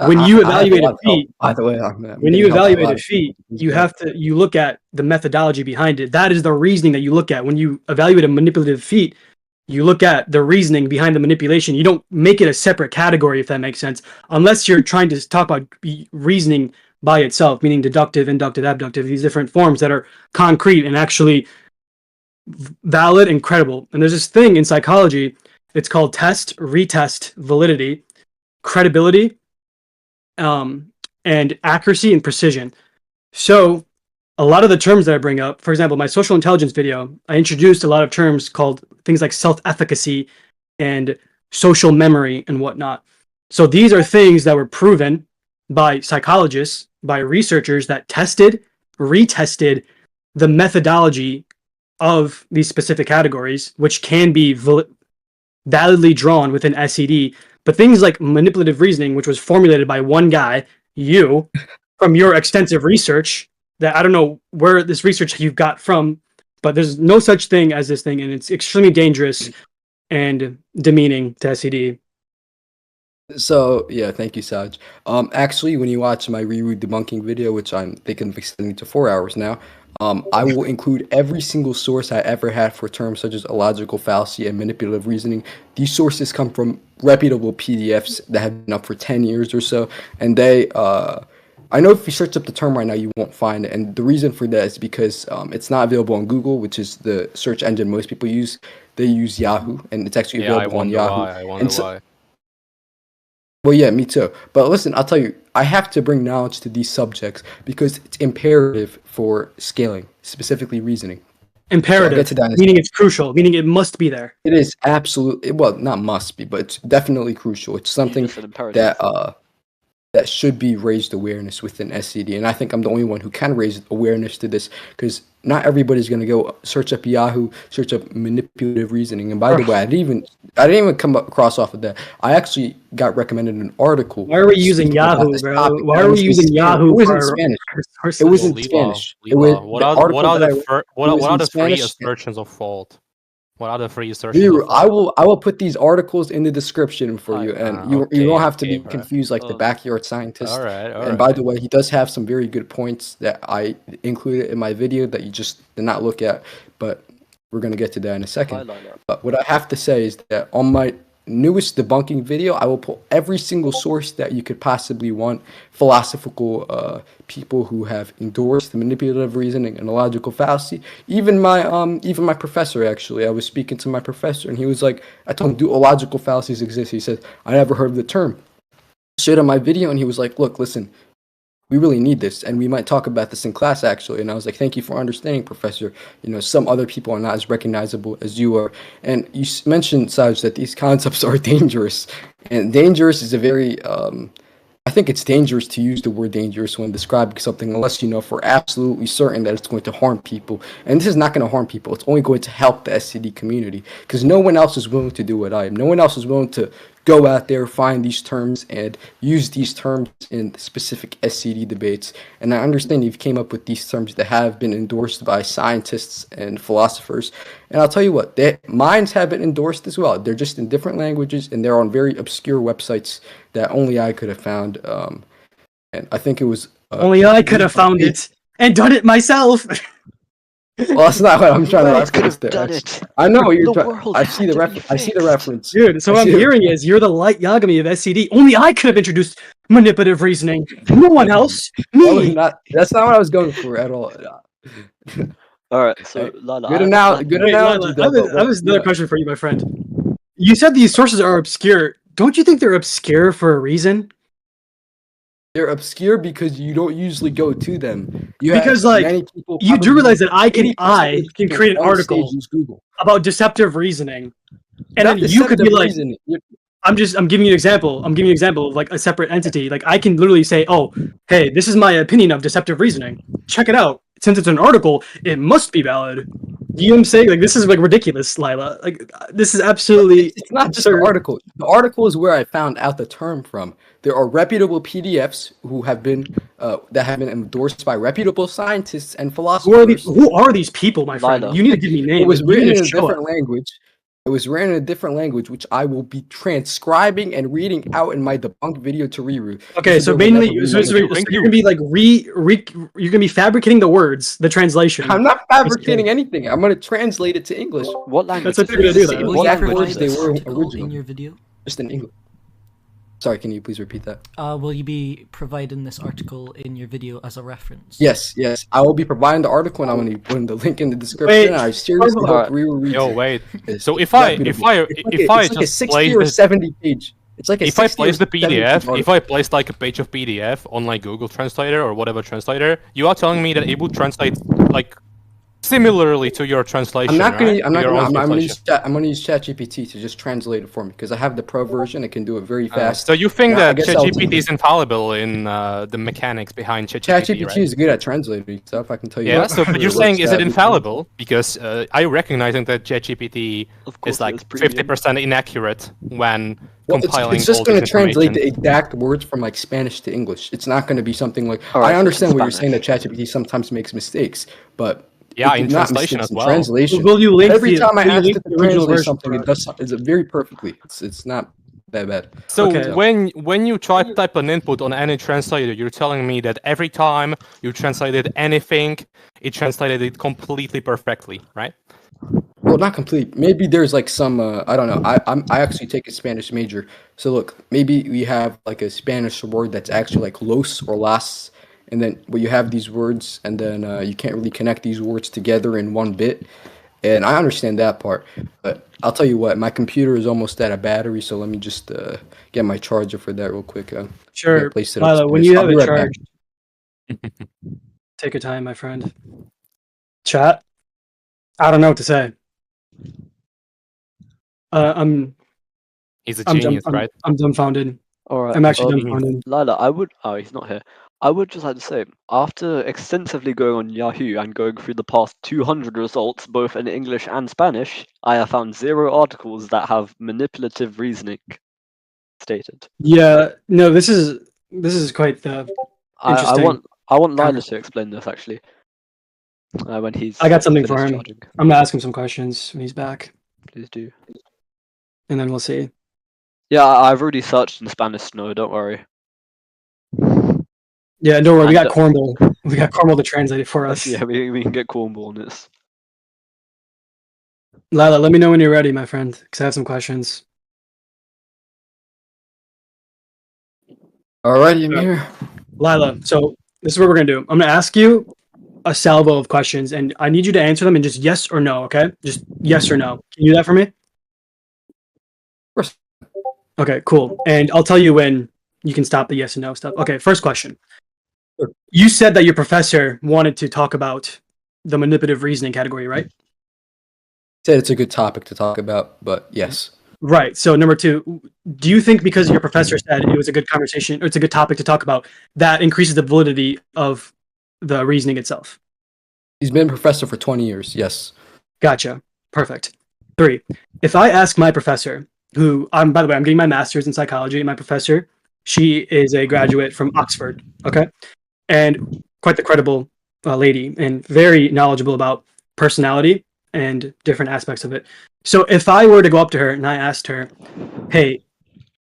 Speaker 2: When you evaluate a feat, by the way, when you evaluate a feat, you look at the methodology behind it. That is the reasoning that you look at when you evaluate a manipulative feat. You look at the reasoning behind the manipulation. You don't make it a separate category, if that makes sense, unless you're trying to talk about reasoning by itself, meaning deductive, inductive, abductive, these different forms that are concrete and actually valid and credible. And there's this thing in psychology It's called test, retest, validity, credibility, and accuracy and precision. So a lot of the terms that I bring up, for example, my social intelligence video, I introduced a lot of terms called things like self-efficacy and social memory and whatnot. So these are things that were proven by psychologists, by researchers that tested, retested the methodology of these specific categories, which can be validly drawn within SED. But things like manipulative reasoning, which was formulated by one guy, you, from your extensive research, that I don't know where this research you've got from, but there's no such thing as this thing, and it's extremely dangerous and demeaning to SED.
Speaker 1: So yeah, thank you, Sahej. Actually, when you watch my reread debunking video, which I'm thinking of extending to 4 hours now, I will include every single source I ever had for terms such as illogical fallacy and manipulative reasoning. These sources come from reputable PDFs that have been up for 10 years or so, and they, I know if you search up the term right now, you won't find it, and the reason for that is because it's not available on Google, which is the search engine most people use. They use Yahoo, and it's actually available on Yahoo.
Speaker 5: I wonder why.
Speaker 1: Well, yeah, me too. But listen, I'll tell you, I have to bring knowledge to these subjects because it's imperative for scaling, specifically reasoning.
Speaker 2: Imperative,
Speaker 1: So
Speaker 2: meaning it's crucial, meaning it must be there.
Speaker 1: it is absolutely, well, not must be, but it's definitely crucial. It's something
Speaker 3: It's an imperative.
Speaker 1: that should be raised awareness within SCD, and I think I'm the only one who can raise awareness to this because not everybody's gonna go search up Yahoo, search up manipulative reasoning. And by the way, I didn't even come across off of that. I actually got recommended an article.
Speaker 2: Why are we using
Speaker 1: speaking about
Speaker 2: Yahoo,
Speaker 1: this
Speaker 2: bro?
Speaker 1: topic.
Speaker 2: Why
Speaker 1: That
Speaker 2: are we
Speaker 1: was in
Speaker 2: using
Speaker 1: Spanish.
Speaker 2: Yahoo
Speaker 1: It was
Speaker 2: for
Speaker 1: in
Speaker 2: our
Speaker 1: Spanish.
Speaker 2: sources?
Speaker 1: It was in
Speaker 5: Lila,
Speaker 1: Spanish. It
Speaker 5: Lila,
Speaker 1: was
Speaker 5: what
Speaker 1: the
Speaker 5: are
Speaker 1: article
Speaker 5: what are
Speaker 1: that I
Speaker 5: the
Speaker 1: read,
Speaker 5: fir-
Speaker 1: it
Speaker 5: what are,
Speaker 1: was
Speaker 5: what are
Speaker 1: in
Speaker 5: the three
Speaker 1: Spanish.
Speaker 5: assertions of fault? What are the three assertions
Speaker 1: Viru,
Speaker 5: of fault?
Speaker 1: I will put these articles in the description for you, and you
Speaker 5: okay,
Speaker 1: don't have to
Speaker 5: okay,
Speaker 1: be
Speaker 5: bro.
Speaker 1: confused like the backyard scientist.
Speaker 5: All right, all
Speaker 1: And by
Speaker 5: right.
Speaker 1: the way, he does have some very good points that I included in my video that you just did not look at, but we're gonna get to that in a
Speaker 3: Hi,
Speaker 1: second.
Speaker 3: Lila.
Speaker 1: But what I have to say is that on my newest debunking video, I will pull every single source that you could possibly want, philosophical people who have endorsed the manipulative reasoning and illogical fallacy. Even my professor, actually, I was speaking to my professor, and he was like, I told him, do illogical fallacies exist? He said, I never heard of the term. I showed him my video, and he was like, look, listen, we really need this, and we might talk about this in class, actually. And I was like, thank you for understanding, professor. You know, some other people are not as recognizable as you are. And you mentioned, Sahej, that these concepts are dangerous, and dangerous is a very I think it's dangerous to use the word dangerous when describing something unless you know for absolutely certain that it's going to harm people. And this is not going to harm people. It's only going to help the SCD community because no one else is willing to do what I am. No one else is willing to go out there, find these terms, and use these terms in specific SCD debates. And I understand you've came up with these terms that have been endorsed by scientists and philosophers. And I'll tell you what, mines have been endorsed as well. They're just in different languages, and they're on very obscure websites that only I could have found. And I think it was...
Speaker 2: Only I could have found it and done it myself.
Speaker 1: Well, that's not what I'm trying to
Speaker 3: World could
Speaker 1: reference
Speaker 3: have
Speaker 1: there.
Speaker 3: done it.
Speaker 1: I know what you're
Speaker 3: The
Speaker 1: trying.
Speaker 3: world
Speaker 1: I see the
Speaker 3: had to be
Speaker 1: reference. I see the
Speaker 3: fixed.
Speaker 1: reference.
Speaker 2: Dude, so
Speaker 1: I
Speaker 2: what I'm
Speaker 1: see the-
Speaker 2: hearing is you're the light Yagami of SCD. Only I could have introduced manipulative reasoning. No one else.
Speaker 1: That was
Speaker 2: Me.
Speaker 1: that's not what I was going for at all.
Speaker 3: All right, so
Speaker 1: Hey,
Speaker 3: Lila,
Speaker 1: Good
Speaker 3: I
Speaker 1: analogy.
Speaker 3: understand
Speaker 1: Good
Speaker 2: Wait,
Speaker 1: analogy.
Speaker 2: Lila,
Speaker 1: though,
Speaker 2: I was another question for you, my friend. You said these sources are obscure. Don't you think they're obscure for a reason?
Speaker 1: They're obscure because you don't usually go to them. You have
Speaker 2: Because, like,
Speaker 1: many people,
Speaker 2: You do
Speaker 1: probably
Speaker 2: realize that I
Speaker 1: 80%
Speaker 2: can
Speaker 1: of people
Speaker 2: create an
Speaker 1: on the stage
Speaker 2: article
Speaker 1: use Google.
Speaker 2: about deceptive reasoning, and
Speaker 1: Not
Speaker 2: then you could be
Speaker 1: deceptive
Speaker 2: like,
Speaker 1: reasoning.
Speaker 2: I'm giving you an example. I'm giving you an example of like a separate entity. Like I can literally say, oh, hey, this is my opinion of deceptive reasoning. Check it out. Since it's an article, it must be valid. You know what I'm saying? Like this is like ridiculous, Lila. Like this is absolutely
Speaker 1: It's not just the
Speaker 2: absurd.
Speaker 1: article. The article is where I found out the term from. There are reputable PDFs who have been that have been endorsed by reputable scientists and philosophers.
Speaker 2: Who are these people, my friend?
Speaker 3: Lila.
Speaker 2: You need to give me names.
Speaker 1: It was
Speaker 2: You need
Speaker 1: written
Speaker 2: to
Speaker 1: in a
Speaker 2: show
Speaker 1: different
Speaker 2: us.
Speaker 1: language. It was written in a different language, which I will be transcribing and reading out in my debunk video to reread.
Speaker 2: Okay, so mainly, so you're gonna be like you're gonna be fabricating the words, the translation.
Speaker 1: I'm not fabricating anything. I'm going to translate it to English.
Speaker 3: What language?
Speaker 2: That's what
Speaker 3: is
Speaker 2: you're gonna
Speaker 3: this?
Speaker 2: do, though.
Speaker 4: Will
Speaker 1: What
Speaker 4: you
Speaker 1: language
Speaker 4: provide
Speaker 1: they
Speaker 4: this
Speaker 1: were
Speaker 4: article
Speaker 1: originally.
Speaker 4: in your video?
Speaker 1: Just in English. Sorry, can you please repeat that?
Speaker 4: Will you be providing this article in your video as a reference?
Speaker 1: Yes, I will be providing the article, and I'm going to be putting the link in the description.
Speaker 2: Wait,
Speaker 1: I seriously hope
Speaker 3: alright.
Speaker 1: we will read
Speaker 5: Yo,
Speaker 1: it.
Speaker 5: wait.
Speaker 1: It's
Speaker 5: So if I
Speaker 1: like a
Speaker 5: just
Speaker 1: 60
Speaker 5: place
Speaker 1: or
Speaker 5: the
Speaker 1: 70 page. It's like a
Speaker 5: if I
Speaker 1: 60 or
Speaker 5: place the
Speaker 1: 70 page
Speaker 5: PDF, if
Speaker 1: article.
Speaker 5: I place like a page of PDF on like Google Translator or whatever translator, you are telling me that it would translate like similarly to your translation.
Speaker 1: I'm not gonna.
Speaker 5: right?
Speaker 1: I'm not
Speaker 5: Your
Speaker 1: gonna.
Speaker 5: own
Speaker 1: I'm gonna
Speaker 5: translation.
Speaker 1: I'm gonna use ChatGPT to just translate it for me because I have the pro version. It can do it very fast.
Speaker 5: So you think
Speaker 1: Yeah, I
Speaker 5: that
Speaker 1: guess I'll
Speaker 5: ChatGPT
Speaker 1: do
Speaker 5: is infallible in the mechanics behind ChatGPT,
Speaker 1: ChatGPT
Speaker 5: right?
Speaker 1: is good at translating stuff. I can tell you.
Speaker 5: Yeah,
Speaker 1: that.
Speaker 5: so but
Speaker 1: It
Speaker 5: you're
Speaker 1: works
Speaker 5: saying is it
Speaker 1: that-
Speaker 5: infallible? Because I recognizing that ChatGPT
Speaker 3: Of course,
Speaker 5: is like
Speaker 3: it's premium.
Speaker 5: 50% inaccurate when
Speaker 1: Well,
Speaker 5: compiling
Speaker 1: it's just
Speaker 5: all
Speaker 1: going
Speaker 5: this
Speaker 1: to translate the
Speaker 5: information.
Speaker 1: exact words from like Spanish to English. It's not going to be something like.
Speaker 3: Alright,
Speaker 1: I
Speaker 3: so
Speaker 1: understand what you're
Speaker 3: Spanish.
Speaker 1: saying that ChatGPT sometimes makes mistakes, but
Speaker 5: Yeah,
Speaker 1: it
Speaker 5: in
Speaker 1: did not
Speaker 5: translation
Speaker 1: mistakes
Speaker 5: as
Speaker 1: in
Speaker 5: well.
Speaker 1: translation.
Speaker 2: Will you link
Speaker 1: Every
Speaker 2: the,
Speaker 1: time I
Speaker 2: will you
Speaker 1: ask
Speaker 2: link
Speaker 1: it to
Speaker 2: the original
Speaker 1: translate
Speaker 2: version
Speaker 1: something,
Speaker 2: for
Speaker 1: it
Speaker 2: us?
Speaker 1: does it very perfectly. It's not that bad.
Speaker 5: So
Speaker 2: Okay.
Speaker 5: when you try to type an input on any translator, you're telling me that every time you translated anything, it translated it completely perfectly, right?
Speaker 1: Well, not complete. Maybe there's like some. I don't know. I actually take a Spanish major. So look, maybe we have like a Spanish word that's actually like los or las, and then where you have these words, and then you can't really connect these words together in one bit. And I understand that part, but I'll tell you what, my computer is almost out of battery, so let me just get my charger for that real quick.
Speaker 2: Sure.
Speaker 1: Place it
Speaker 2: Lila, when
Speaker 1: upstairs.
Speaker 2: you
Speaker 1: I'll
Speaker 2: have
Speaker 1: be
Speaker 2: it
Speaker 1: right back.
Speaker 2: charged, take your time, my friend. Chat? I don't know what to say. I'm
Speaker 5: He's a
Speaker 2: I'm
Speaker 5: genius, right?
Speaker 2: I'm dumbfounded.
Speaker 3: Alright.
Speaker 2: I'm actually
Speaker 5: Um,
Speaker 2: dumbfounded.
Speaker 3: Lila, he's not here. I would just like to say, after extensively going on Yahoo and going through the past 200 results, both in English and Spanish, I have found 0 articles that have manipulative reasoning stated.
Speaker 2: Yeah, no, this is quite
Speaker 3: I
Speaker 2: interesting.
Speaker 3: want Lila to explain this actually. When he's
Speaker 2: I got something for
Speaker 3: finished
Speaker 2: him.
Speaker 3: charging.
Speaker 2: I'm gonna ask him some questions when he's back,
Speaker 3: Please do.
Speaker 2: and then we'll see.
Speaker 3: Yeah, I've already searched in Spanish, no, don't worry.
Speaker 2: Yeah, don't worry, we got
Speaker 3: And,
Speaker 2: Cornwall. We got Cornwall to translate it for us.
Speaker 3: Yeah, we can get Cornwall on this.
Speaker 2: Lila, let me know when you're ready, my friend, because I have some questions.
Speaker 1: Alrighty, I'm here.
Speaker 2: Lila, so this is what we're gonna do. I'm gonna ask you a salvo of questions, and I need you to answer them in just yes or no. Okay, just yes or no. Can you do that for me?
Speaker 1: Of course.
Speaker 2: Okay, cool. And I'll tell you when you can stop the yes and no stuff. Okay, first question.
Speaker 1: Sure.
Speaker 2: You said that your professor wanted to talk about the manipulative reasoning category, right?
Speaker 1: Said it's a good topic to talk about, but yes.
Speaker 2: Right. So number 2, do you think because your professor said it was a good conversation, or it's a good topic to talk about, that increases the validity of the reasoning itself?
Speaker 1: He's been a professor for 20 years, yes.
Speaker 2: Gotcha. Perfect. 3, if I ask my professor, who by the way, I'm getting my master's in psychology, and my professor, she is a graduate from Oxford, okay? And quite the credible lady, and very knowledgeable about personality and different aspects of it. So if I were to go up to her and I asked her, hey,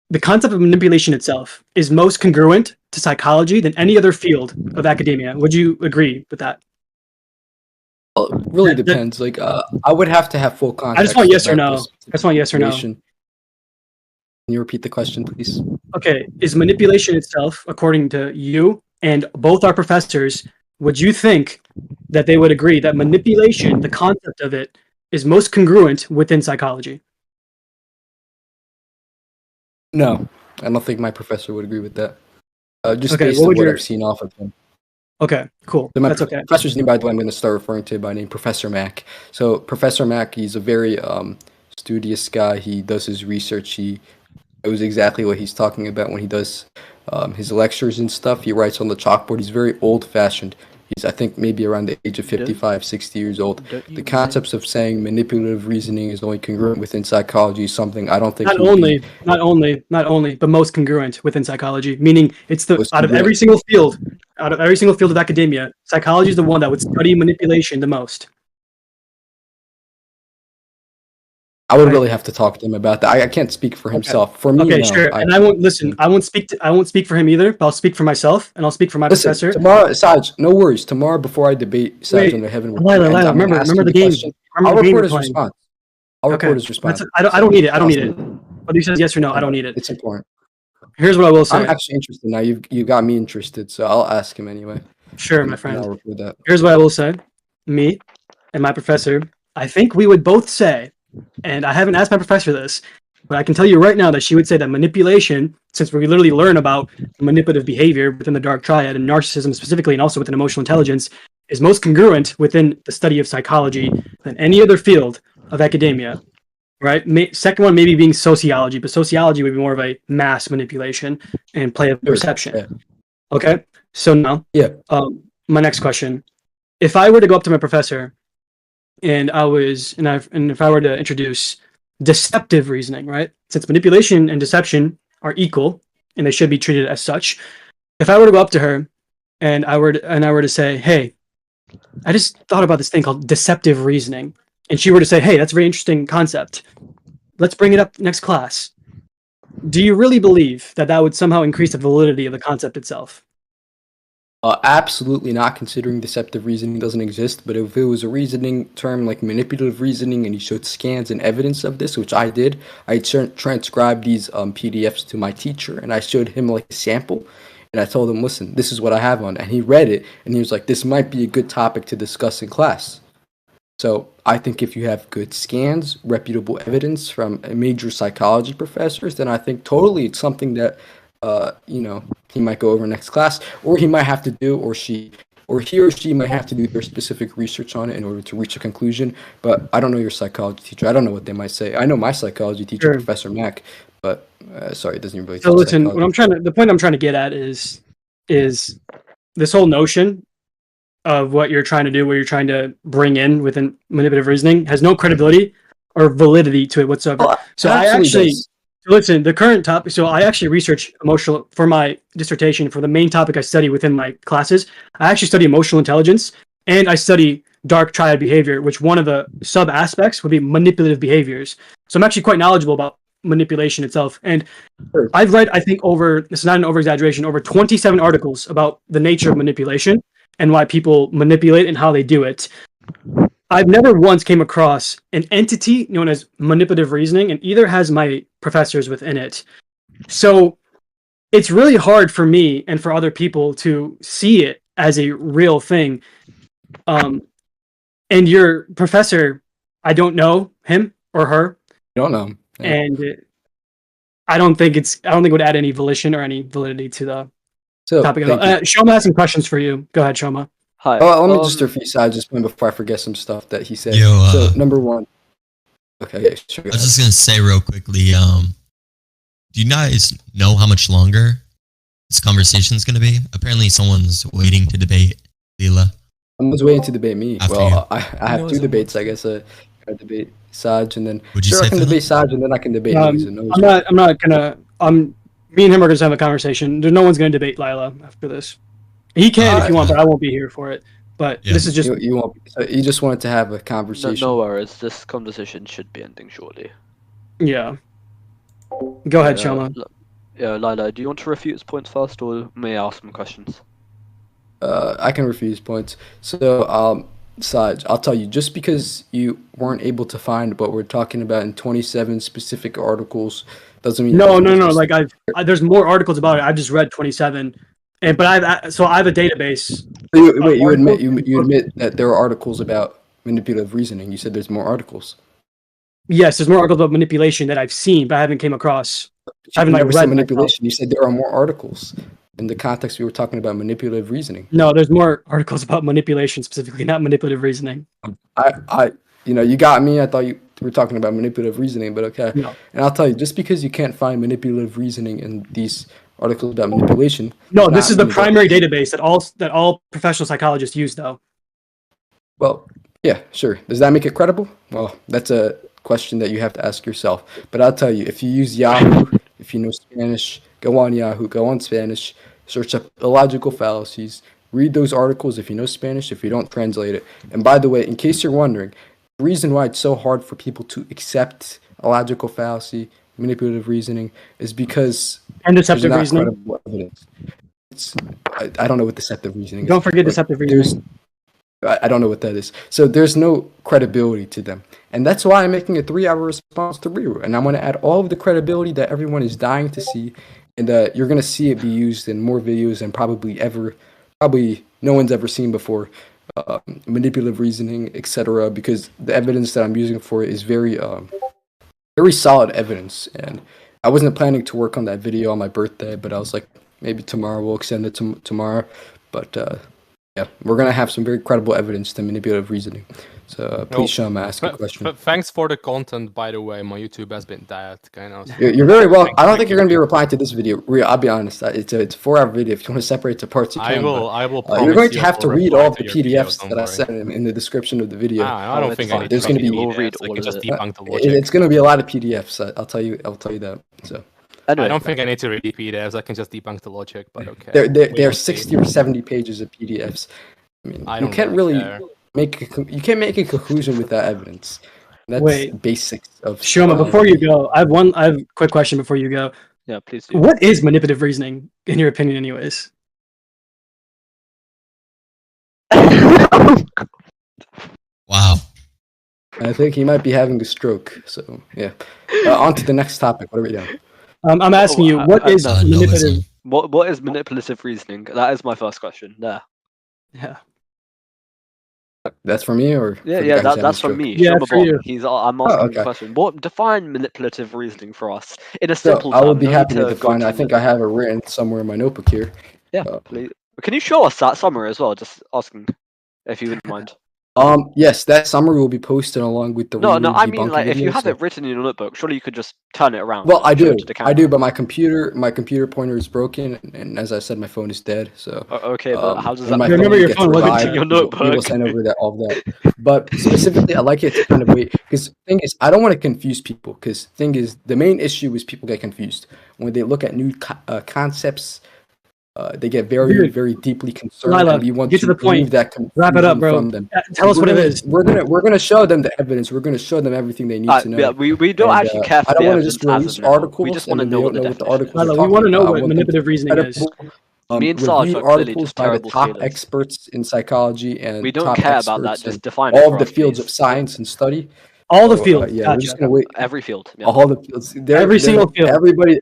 Speaker 2: the concept of manipulation itself is most congruent to psychology than any other field of academia, would you agree with that?
Speaker 1: Well, it really
Speaker 2: That-
Speaker 1: depends. Like, I would have to have full context.
Speaker 2: I just want yes or
Speaker 1: about
Speaker 2: no.
Speaker 1: this
Speaker 2: I just want yes or no.
Speaker 1: situation. Can you repeat the question, please?
Speaker 2: Okay, is manipulation itself, according to you and both our professors, would you think that they would agree that manipulation, the concept of it, is most congruent within psychology?
Speaker 1: No, I don't think my professor would agree with that. Just
Speaker 2: Okay,
Speaker 1: based
Speaker 2: what
Speaker 1: on
Speaker 2: would
Speaker 1: what
Speaker 2: your-
Speaker 1: I've seen off of him.
Speaker 2: Okay, cool.
Speaker 1: So my
Speaker 2: That's okay.
Speaker 1: professor's name, by the way, I'm going to start referring to by name Professor Mack. So Professor Mack, he's a very studious guy. He does his research. He knows exactly what he's talking about when he does his lectures and stuff. He writes on the chalkboard. He's very old-fashioned. He's, I think, maybe around the age of 55, 60 years old. The concepts of saying manipulative reasoning is only congruent within psychology is something I don't think
Speaker 2: Not
Speaker 1: he would
Speaker 2: only,
Speaker 1: be-
Speaker 2: not only, not only, but most congruent within psychology. Meaning, it's the
Speaker 1: Most
Speaker 2: out of every single field, out of every single field of academia, psychology is the one that would study manipulation the most.
Speaker 1: I would really have to talk to him about that. I can't speak for himself. For me,
Speaker 2: Okay,
Speaker 1: no.
Speaker 2: sure. And I won't listen. I won't speak for him either. But I'll speak for myself, and I'll speak for my
Speaker 1: Listen,
Speaker 2: professor.
Speaker 1: tomorrow, Saj, no worries. Tomorrow, before I debate Saj
Speaker 2: Wait,
Speaker 1: under heaven with
Speaker 2: Lila,
Speaker 1: you, and
Speaker 2: Lila,
Speaker 1: I'm gonna
Speaker 2: remember
Speaker 1: ask you
Speaker 2: the game.
Speaker 1: question.
Speaker 2: Remember
Speaker 1: I'll
Speaker 2: the game
Speaker 1: record
Speaker 2: we're
Speaker 1: his
Speaker 2: playing.
Speaker 1: response. I'll
Speaker 2: Okay.
Speaker 1: record his response.
Speaker 2: I don't need it. I don't need it. But he says yes or no. I don't need it.
Speaker 1: It's important.
Speaker 2: Here's what I will say.
Speaker 1: I'm actually interested now. You got me interested, so I'll ask him anyway.
Speaker 2: Sure,
Speaker 1: And-
Speaker 2: my
Speaker 1: and
Speaker 2: friend.
Speaker 1: I'll record that.
Speaker 2: Here's what I will say. Me and my professor, I think we would both say, and I haven't asked my professor this, but I can tell you right now that she would say that manipulation, since we literally learn about manipulative behavior within the dark triad and narcissism specifically, and also within emotional intelligence, is most congruent within the study of psychology than any other field of academia. Right? Second one maybe being sociology, but sociology would be more of a mass manipulation and play of perception.
Speaker 1: Yeah.
Speaker 2: Okay, so now,
Speaker 1: Yeah.
Speaker 2: My next question: if I were to go up to my professor, and if I were to introduce deceptive reasoning, right? Since manipulation and deception are equal and they should be treated as such, if I were to go up to her, and I were to say, "Hey, I just thought about this thing called deceptive reasoning," and she were to say, "Hey, that's a very interesting concept. Let's bring it up next class." Do you really believe that that would somehow increase the validity of the concept itself?
Speaker 1: Absolutely not, considering deceptive reasoning doesn't exist. But if it was a reasoning term like manipulative reasoning and you showed scans and evidence of this, which I did, I transcribed these PDFs to my teacher and I showed him like a sample. And I told him, listen, this is what I have on. And he read it and he was like, this might be a good topic to discuss in class. So I think if you have good scans, reputable evidence from major psychology professors, then I think totally it's something that, he might go over next class, or he might have to do, or he or she might have to do their specific research on it in order to reach a conclusion. But I don't know your psychology teacher. I don't know what they might say. I know my psychology teacher,
Speaker 2: Sure.
Speaker 1: Professor Mack, but sorry, it doesn't really.
Speaker 2: So
Speaker 1: teach
Speaker 2: listen,
Speaker 1: psychology.
Speaker 2: the point I'm trying to get at is this whole notion of what you're trying to do, what you're trying to bring in within manipulative reasoning, has no credibility or validity to it whatsoever.
Speaker 1: Oh,
Speaker 2: So
Speaker 1: it
Speaker 2: I
Speaker 1: absolutely
Speaker 2: actually
Speaker 1: does.
Speaker 2: listen. The current topic. So I actually research emotional for my dissertation for the main topic I study within my classes. I actually study emotional intelligence and I study dark triad behavior, which one of the sub aspects would be manipulative behaviors. So I'm actually quite knowledgeable about manipulation itself. And
Speaker 1: Sure.
Speaker 2: I've read, I think, it's not an over exaggeration, over 27 articles about the nature of manipulation and why people manipulate and how they do it. I've never once came across an entity known as manipulative reasoning, and either has my professors within it. So it's really hard for me and for other people to see it as a real thing. And your professor, I don't know him or her,
Speaker 1: You don't know. Yeah.
Speaker 2: and I don't think it would add any volition or any validity to the
Speaker 1: So
Speaker 2: topic at
Speaker 1: thank
Speaker 2: all.
Speaker 1: you.
Speaker 2: Shoma has some questions for you. Go ahead, Shoma.
Speaker 3: Hi.
Speaker 1: Oh, let me just refuse. I just point before I forget some stuff that he said.
Speaker 7: Yo,
Speaker 1: So number one. Okay, yeah, sure.
Speaker 7: I was just gonna say real quickly, do you guys know how much longer this conversation's gonna be? Apparently someone's waiting to debate Lila.
Speaker 1: Someone's waiting to debate me.
Speaker 7: After
Speaker 1: Well,
Speaker 7: you.
Speaker 1: I have
Speaker 4: No,
Speaker 1: two
Speaker 4: someone.
Speaker 1: debates. I guess I debate Sahej, and then
Speaker 7: Would you
Speaker 1: sure
Speaker 7: say
Speaker 1: I can
Speaker 7: Philip?
Speaker 1: debate Sahej, and then I can debate Noise and Nose.
Speaker 2: I'm not gonna. Me and him are gonna have a conversation. No one's gonna debate Lila after this. He can if you want, but I won't be here for it. But
Speaker 7: Yeah.
Speaker 2: this is just
Speaker 1: You won't. So you just wanted to have a
Speaker 3: No,
Speaker 1: conversation.
Speaker 3: no worries. This conversation should be ending shortly.
Speaker 2: yeah. Go ahead,
Speaker 3: Yeah,
Speaker 2: Shoma.
Speaker 3: Yeah, Lila, do you want to refute his points first, or may I ask some questions?
Speaker 1: I can refuse points. So, Sahej, I'll tell you, just because you weren't able to find what we're talking about in 27 specific articles doesn't mean
Speaker 2: No.
Speaker 1: it's
Speaker 2: Like there's more articles about it. I've just read 27, but I have a database.
Speaker 1: Wait, you admit
Speaker 2: articles-
Speaker 1: you admit that there are articles about manipulative reasoning. You said there's more articles.
Speaker 2: Yes, there's more articles about manipulation that I've seen, but I haven't came across. I haven't, like,
Speaker 1: never said
Speaker 2: read myself.
Speaker 1: manipulation. You said there are more articles. In the context we were talking about manipulative reasoning.
Speaker 2: No, there's more articles about manipulation specifically, not manipulative reasoning.
Speaker 1: You got me. I thought you were talking about manipulative reasoning, but okay.
Speaker 2: No.
Speaker 1: And I'll tell you, just because you can't find manipulative reasoning in these articles about manipulation.
Speaker 2: No,
Speaker 1: does
Speaker 2: this
Speaker 1: not
Speaker 2: is the
Speaker 1: mean that-
Speaker 2: primary database that all professional psychologists use, though.
Speaker 1: Well, yeah, sure. Does that make it credible? Well, that's a question that you have to ask yourself. But I'll tell you, if you use Yahoo, if you know Spanish, go on Yahoo, go on Spanish, search up illogical fallacies, read those articles if you know Spanish, if you don't translate it. And by the way, in case you're wondering, the reason why it's so hard for people to accept illogical fallacy, manipulative reasoning, is because
Speaker 2: And
Speaker 1: there's
Speaker 2: deceptive
Speaker 1: not
Speaker 2: reasoning.
Speaker 1: credible evidence. I don't know what deceptive reasoning is.
Speaker 2: Don't forget
Speaker 1: but
Speaker 2: deceptive
Speaker 1: there's-
Speaker 2: reasoning.
Speaker 1: I don't know what that is. So there's no credibility to them. And that's why I'm making a 3-hour response to Riru. And I'm going to add all of the credibility that everyone is dying to see and you're gonna see it be used in more videos than probably no one's ever seen before. Manipulative reasoning, etc. Because the evidence that I'm using for it is very solid evidence, and I wasn't planning to work on that video on my birthday, but I was like, maybe tomorrow we'll extend it to tomorrow. But yeah, we're gonna have some very credible evidence to manipulative reasoning. So please, Shum, ask a question.
Speaker 5: Thanks for the content, by the way. My YouTube has been dead, kind of.
Speaker 1: You're very well. I don't think you're gonna be replying to this video. I'll be honest. It's a 4-hour video. If you want to separate the parts, you can.
Speaker 5: I will.
Speaker 1: You're going to have to read all the
Speaker 5: your
Speaker 1: PDFs
Speaker 5: videos,
Speaker 1: that I sent in the description of the video.
Speaker 5: I don't think I need
Speaker 1: There's
Speaker 5: to
Speaker 1: gonna be.
Speaker 5: read
Speaker 3: read
Speaker 5: PDFs. I
Speaker 3: all
Speaker 5: can
Speaker 3: of
Speaker 5: just
Speaker 3: it.
Speaker 5: debunk the logic.
Speaker 1: It's going to be a lot of PDFs. I'll tell you that. So
Speaker 3: Anyway,
Speaker 5: I don't think I need to read PDFs. I can just debunk the logic, but okay.
Speaker 1: there are 60 or 70 pages of PDFs. I mean,
Speaker 5: I
Speaker 1: you
Speaker 5: don't
Speaker 1: can't
Speaker 5: really
Speaker 1: really
Speaker 5: care.
Speaker 1: you can't make a conclusion without evidence. That's
Speaker 2: Wait.
Speaker 1: basics of.
Speaker 2: Shoma, before you go, I have a quick question before you go.
Speaker 3: yeah, please do.
Speaker 2: What is manipulative reasoning, in your opinion, anyways?
Speaker 7: Wow.
Speaker 1: I think he might be having a stroke. So yeah. On to the next topic. What are we doing?
Speaker 2: I'm asking you, what is manipulative?
Speaker 7: Noism.
Speaker 3: What is manipulative reasoning? That is my first question. There.
Speaker 2: Yeah.
Speaker 1: That's for me, or
Speaker 3: Yeah,
Speaker 1: for the
Speaker 3: yeah,
Speaker 1: guy who's having a
Speaker 3: that's from
Speaker 1: stroke?
Speaker 3: me.
Speaker 2: Yeah,
Speaker 3: Shoma
Speaker 2: for
Speaker 3: Bob.
Speaker 2: you.
Speaker 3: I'm asking
Speaker 1: okay.
Speaker 3: the question. What define manipulative reasoning for us in a
Speaker 1: So
Speaker 3: simple
Speaker 1: I
Speaker 3: term?
Speaker 1: would be
Speaker 3: No
Speaker 1: happy
Speaker 3: need
Speaker 1: to
Speaker 3: go
Speaker 1: define. I
Speaker 3: into
Speaker 1: think
Speaker 3: the-
Speaker 1: I have it written somewhere in my notebook here.
Speaker 3: Yeah, please. Can you show us that summary as well? Just asking, if you wouldn't mind.
Speaker 1: Yes, that summary will be posted along with the
Speaker 3: No, I
Speaker 1: reread
Speaker 3: mean,
Speaker 1: debunking
Speaker 3: like, if you
Speaker 1: video,
Speaker 3: have
Speaker 1: so-
Speaker 3: it written in your notebook, surely you could just turn it around.
Speaker 1: Well, I
Speaker 3: and show
Speaker 1: do,
Speaker 3: it to the camera.
Speaker 1: but my computer pointer is broken, and as I said, my phone is dead. So
Speaker 3: Okay, but how does
Speaker 1: when
Speaker 3: that?
Speaker 1: my
Speaker 2: Remember your
Speaker 1: gets
Speaker 2: phone wasn't
Speaker 1: revived,
Speaker 2: in
Speaker 3: your
Speaker 1: we will
Speaker 3: notebook.
Speaker 1: send over all of that. But specifically, I like it to kind of wait, because the thing is, I don't want to confuse people. Because the thing is, the main issue is people get confused when they look at new concepts. They get very,
Speaker 2: Dude.
Speaker 1: very deeply concerned,
Speaker 2: Lila,
Speaker 1: and we want
Speaker 2: get to the
Speaker 1: remove
Speaker 2: point.
Speaker 1: that
Speaker 2: Wrap it up,
Speaker 1: confusion
Speaker 2: bro.
Speaker 1: from them.
Speaker 2: Tell us what it is.
Speaker 1: We're gonna show them the evidence. We're gonna show them everything they need to know.
Speaker 3: Yeah, we don't
Speaker 1: And,
Speaker 3: actually care for
Speaker 1: I don't
Speaker 3: the
Speaker 1: want to
Speaker 3: evidence
Speaker 1: just
Speaker 3: as
Speaker 1: release
Speaker 3: of now.
Speaker 1: articles.
Speaker 3: We just
Speaker 1: and
Speaker 3: want to
Speaker 1: then
Speaker 3: know
Speaker 1: they
Speaker 3: what
Speaker 1: don't
Speaker 3: the
Speaker 1: know what the
Speaker 3: definition
Speaker 1: articles
Speaker 3: is.
Speaker 1: are
Speaker 2: Lila, we
Speaker 1: talking
Speaker 2: want to know
Speaker 1: about. I
Speaker 2: what
Speaker 1: want them to
Speaker 2: manipulative reasoning is.
Speaker 1: credible,
Speaker 3: Me and Saj
Speaker 1: reviewed
Speaker 3: are clearly
Speaker 1: articles
Speaker 3: just
Speaker 1: by the
Speaker 3: terrible
Speaker 1: top
Speaker 3: sailors.
Speaker 1: experts in psychology and
Speaker 3: We don't
Speaker 1: top
Speaker 3: care about that.
Speaker 1: experts
Speaker 3: Just
Speaker 1: in
Speaker 3: define it
Speaker 1: all
Speaker 3: for
Speaker 1: of the
Speaker 3: us,
Speaker 1: fields
Speaker 3: please.
Speaker 1: of science and study.
Speaker 2: All the
Speaker 1: So,
Speaker 2: fields.
Speaker 1: yeah, we're
Speaker 2: Gotcha.
Speaker 1: just gonna wait.
Speaker 3: Every field. Yeah.
Speaker 1: All the fields.
Speaker 2: Every single field.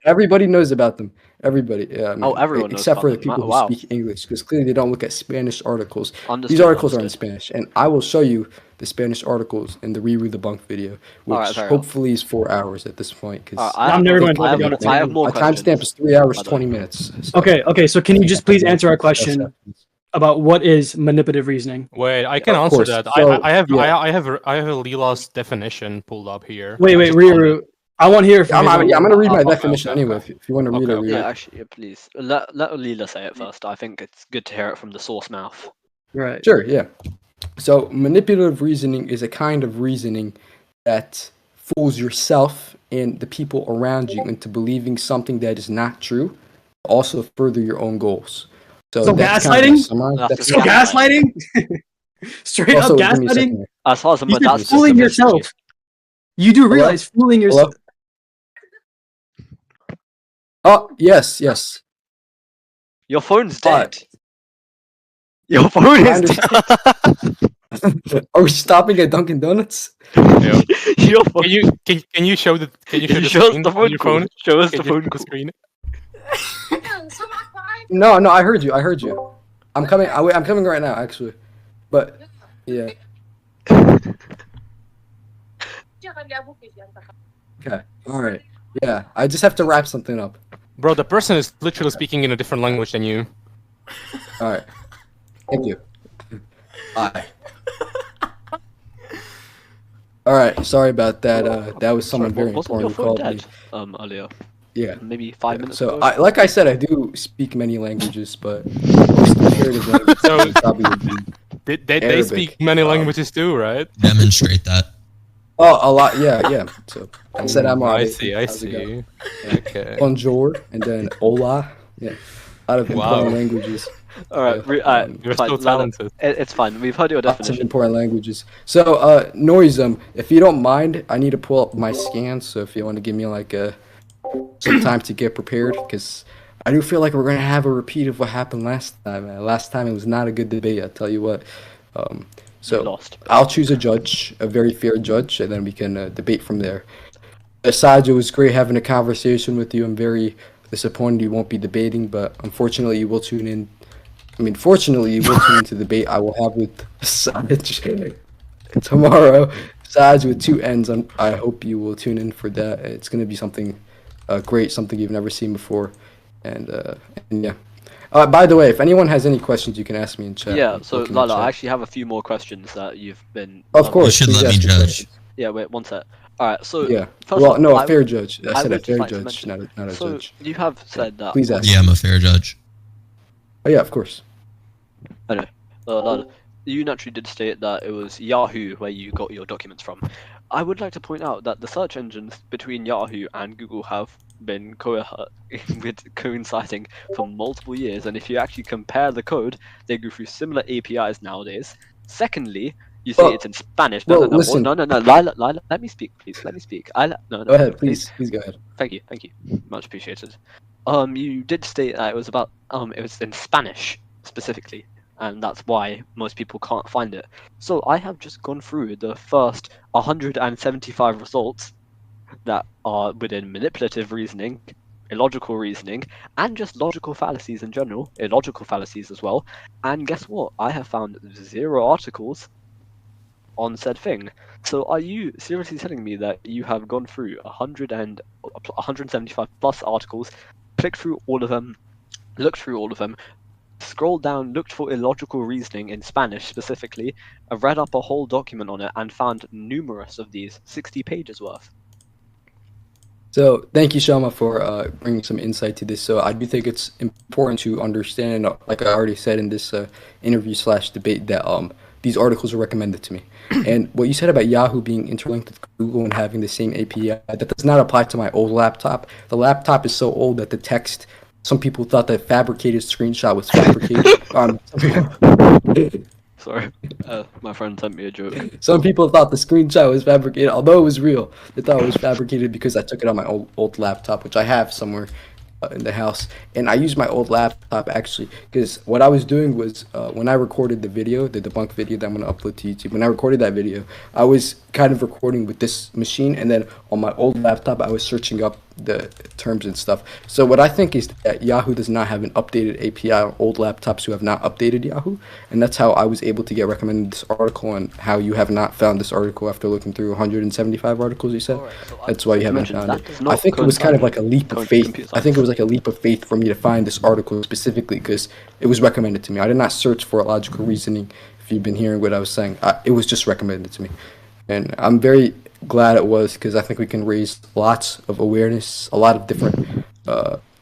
Speaker 1: Everybody knows about them. Everybody. Yeah, I mean,
Speaker 3: everyone knows
Speaker 1: except
Speaker 3: about
Speaker 1: for the
Speaker 3: them.
Speaker 1: people who
Speaker 3: Wow.
Speaker 1: speak English, because clearly they don't look at Spanish articles. These
Speaker 3: Understood,
Speaker 1: articles are in
Speaker 3: understood.
Speaker 1: Spanish, and I will show you the Spanish articles in the reread the bunk video, which
Speaker 3: Alright, fair enough.
Speaker 1: hopefully is 4 hours at this point. Because
Speaker 2: I'm never going to
Speaker 3: I
Speaker 2: talk
Speaker 3: have,
Speaker 2: about it.
Speaker 3: I have more
Speaker 1: my
Speaker 3: questions.
Speaker 1: timestamp is 3 hours
Speaker 3: by the way.
Speaker 1: 20 minutes. So
Speaker 2: Okay, so can you just please answer our
Speaker 1: that's
Speaker 2: question
Speaker 1: happened.
Speaker 2: about what is manipulative reasoning?
Speaker 5: Wait, I can
Speaker 1: Of
Speaker 5: answer
Speaker 1: course.
Speaker 5: that.
Speaker 1: So,
Speaker 5: I have
Speaker 1: yeah.
Speaker 5: I have a Lila's definition pulled up here.
Speaker 2: Wait,
Speaker 5: I just found
Speaker 2: Riru.
Speaker 5: it.
Speaker 2: I want to hear from
Speaker 1: I'm
Speaker 2: you.
Speaker 1: going to read my
Speaker 5: Okay,
Speaker 1: definition
Speaker 5: okay,
Speaker 1: anyway.
Speaker 5: okay.
Speaker 1: If you want to read
Speaker 5: Okay,
Speaker 1: it, read
Speaker 3: Yeah,
Speaker 1: it.
Speaker 3: actually, please. Let Lila say it first. I think it's good to hear it from the source mouth.
Speaker 2: Right.
Speaker 1: Sure, yeah. So manipulative reasoning is a kind of reasoning that fools yourself and the people around you into believing something that is not true, also further your own goals.
Speaker 2: So
Speaker 1: that's kind of
Speaker 2: gaslighting?
Speaker 1: summary.
Speaker 3: That's
Speaker 1: That's
Speaker 2: So gaslighting? Straight
Speaker 1: also,
Speaker 2: up
Speaker 1: give me a second
Speaker 2: gaslighting?
Speaker 1: here.
Speaker 3: As far as I'm
Speaker 2: You
Speaker 3: aware,
Speaker 2: said
Speaker 3: that's
Speaker 2: fooling
Speaker 3: just
Speaker 2: yourself. You do realize fooling yourself.
Speaker 1: Oh, yes.
Speaker 3: Your phone's
Speaker 1: Alright.
Speaker 3: dead. Your phone
Speaker 1: I
Speaker 3: is dead.
Speaker 1: Are we stopping at Dunkin' Donuts?
Speaker 5: Yeah.
Speaker 3: Your phone.
Speaker 5: Can you show the the
Speaker 3: Show us
Speaker 5: screen
Speaker 3: the
Speaker 5: on
Speaker 3: phone
Speaker 5: your
Speaker 3: call.
Speaker 5: phone?
Speaker 3: Show us
Speaker 5: Can
Speaker 3: the
Speaker 5: you
Speaker 3: phone
Speaker 5: show the
Speaker 3: call.
Speaker 5: screen?
Speaker 1: No, I heard you. I'm coming. I'm coming right now, actually. But yeah. Okay. All right. Yeah. I just have to wrap something up.
Speaker 5: Bro, the person is literally speaking in a different language than you.
Speaker 1: All right. Thank you. Bye. All right. Sorry about that. That was someone very
Speaker 3: Wasn't your
Speaker 1: important who
Speaker 3: phone
Speaker 1: called me.
Speaker 3: dead? Earlier,
Speaker 1: Yeah.
Speaker 3: maybe 5 minutes
Speaker 1: So,
Speaker 3: ago.
Speaker 1: like I said, I do speak many languages, but most imperative language
Speaker 5: So-
Speaker 1: probably would be.
Speaker 5: They
Speaker 1: Arabic.
Speaker 5: speak many languages too, right?
Speaker 7: Demonstrate that.
Speaker 1: Oh, a lot. Yeah. So I said I'm
Speaker 5: I
Speaker 1: alright.
Speaker 5: see.
Speaker 1: How's it going?
Speaker 5: Okay.
Speaker 1: Bonjour and then hola. Yeah. Out of
Speaker 5: Wow.
Speaker 1: important languages.
Speaker 3: All right,
Speaker 5: You're
Speaker 3: fine,
Speaker 5: so
Speaker 3: Lila,
Speaker 5: talented.
Speaker 3: It's fine. We've heard your
Speaker 1: Lots of
Speaker 3: definition.
Speaker 1: important languages. So, Noise, if you don't mind, I need to pull up my scans. So if you want to give me like some time to get prepared, because I do feel like we're gonna have a repeat of what happened last time. Last time it was not a good debate. I tell you what.
Speaker 3: You
Speaker 1: So
Speaker 3: lost.
Speaker 1: I'll choose a judge, a very fair judge, and then we can debate from there. Sahej, it was great having a conversation with you. I'm very disappointed you won't be debating, but unfortunately you will tune in. I mean, fortunately you will tune into the debate I will have with Sahej tomorrow. Sahej with 2 N's. I hope you will tune in for that. It's going to be something great, something you've never seen before, and yeah. By the way, if anyone has any questions, you can ask me in chat.
Speaker 3: Yeah,
Speaker 1: I'm
Speaker 3: so
Speaker 1: looking in
Speaker 3: Lila, I
Speaker 1: chat.
Speaker 3: actually have a few more questions that you've been.
Speaker 1: Of course,
Speaker 7: You should
Speaker 1: please
Speaker 7: let me
Speaker 1: ask me
Speaker 7: judge.
Speaker 1: questions.
Speaker 3: Yeah, wait, one sec. Alright, so
Speaker 1: Yeah.
Speaker 3: first
Speaker 1: Well,
Speaker 3: off,
Speaker 1: no, a fair judge. I said a
Speaker 3: would just
Speaker 1: fair
Speaker 3: like to
Speaker 1: judge,
Speaker 3: mention-
Speaker 1: not a
Speaker 3: so
Speaker 1: judge.
Speaker 3: you have said that.
Speaker 1: Please ask.
Speaker 7: Yeah, I'm a fair judge.
Speaker 1: Oh yeah, of course.
Speaker 3: I know. Lila, you naturally did state that it was Yahoo where you got your documents from. I would like to point out that the search engines between Yahoo and Google have been coinciding for multiple years, and if you actually compare the code, they go through similar APIs nowadays. Secondly, you say
Speaker 1: Well-
Speaker 3: it's in Spanish.
Speaker 1: well, listen.
Speaker 3: No, Lila, let me speak, please. Let me speak. No,
Speaker 1: Go ahead, please go ahead.
Speaker 3: Thank you, much appreciated. You did state that it was about it was in Spanish specifically, and that's why most people can't find it. So I have just gone through the first 175 results that are within manipulative reasoning, illogical reasoning, and just logical fallacies in general, illogical fallacies as well. And guess what? I have found 0 articles on said thing. So are you seriously telling me that you have gone through 175 plus articles, clicked through all of them, looked through all of them, scrolled down, looked for illogical reasoning in Spanish specifically, read up a whole document on it, and found numerous of these, 60 pages worth?
Speaker 1: So thank you, Shama, for bringing some insight to this. So I do think it's important to understand, like I already said in this interview/debate, that these articles are recommended to me. And what you said about Yahoo being interlinked with Google and having the same API, that does not apply to my old laptop. The laptop is so old that the text, some people thought that fabricated screenshot was fabricated.
Speaker 3: Sorry, my friend sent me a joke.
Speaker 1: Some people thought the screenshot was fabricated, although it was real. They thought it was fabricated because I took it on my old laptop, which I have somewhere in the house. And I used my old laptop actually because what I was doing was when I recorded the video, the debunk video that I'm going to upload to YouTube, when I recorded that video, I was kind of recording with this machine, and then on my old laptop, I was searching up the terms and stuff. So what I think is that Yahoo does not have an updated API on old laptops who have not updated Yahoo, and that's how I was able to get recommended this article, and how you have not found this article after looking through 175 articles, you said?
Speaker 3: Alright, so
Speaker 1: That's why you haven't
Speaker 3: mentioned
Speaker 1: found
Speaker 3: that
Speaker 1: it.
Speaker 3: does not
Speaker 1: I think it was kind of like a leap of
Speaker 3: coincide
Speaker 1: faith.
Speaker 3: with computer
Speaker 1: I think it was
Speaker 3: science.
Speaker 1: like a leap of faith for me to find this article specifically because it was recommended to me. I did not search for logical reasoning. If you've been hearing what I was saying, it was just recommended to me. And I'm very glad it was, because I think we can raise lots of awareness. A lot of different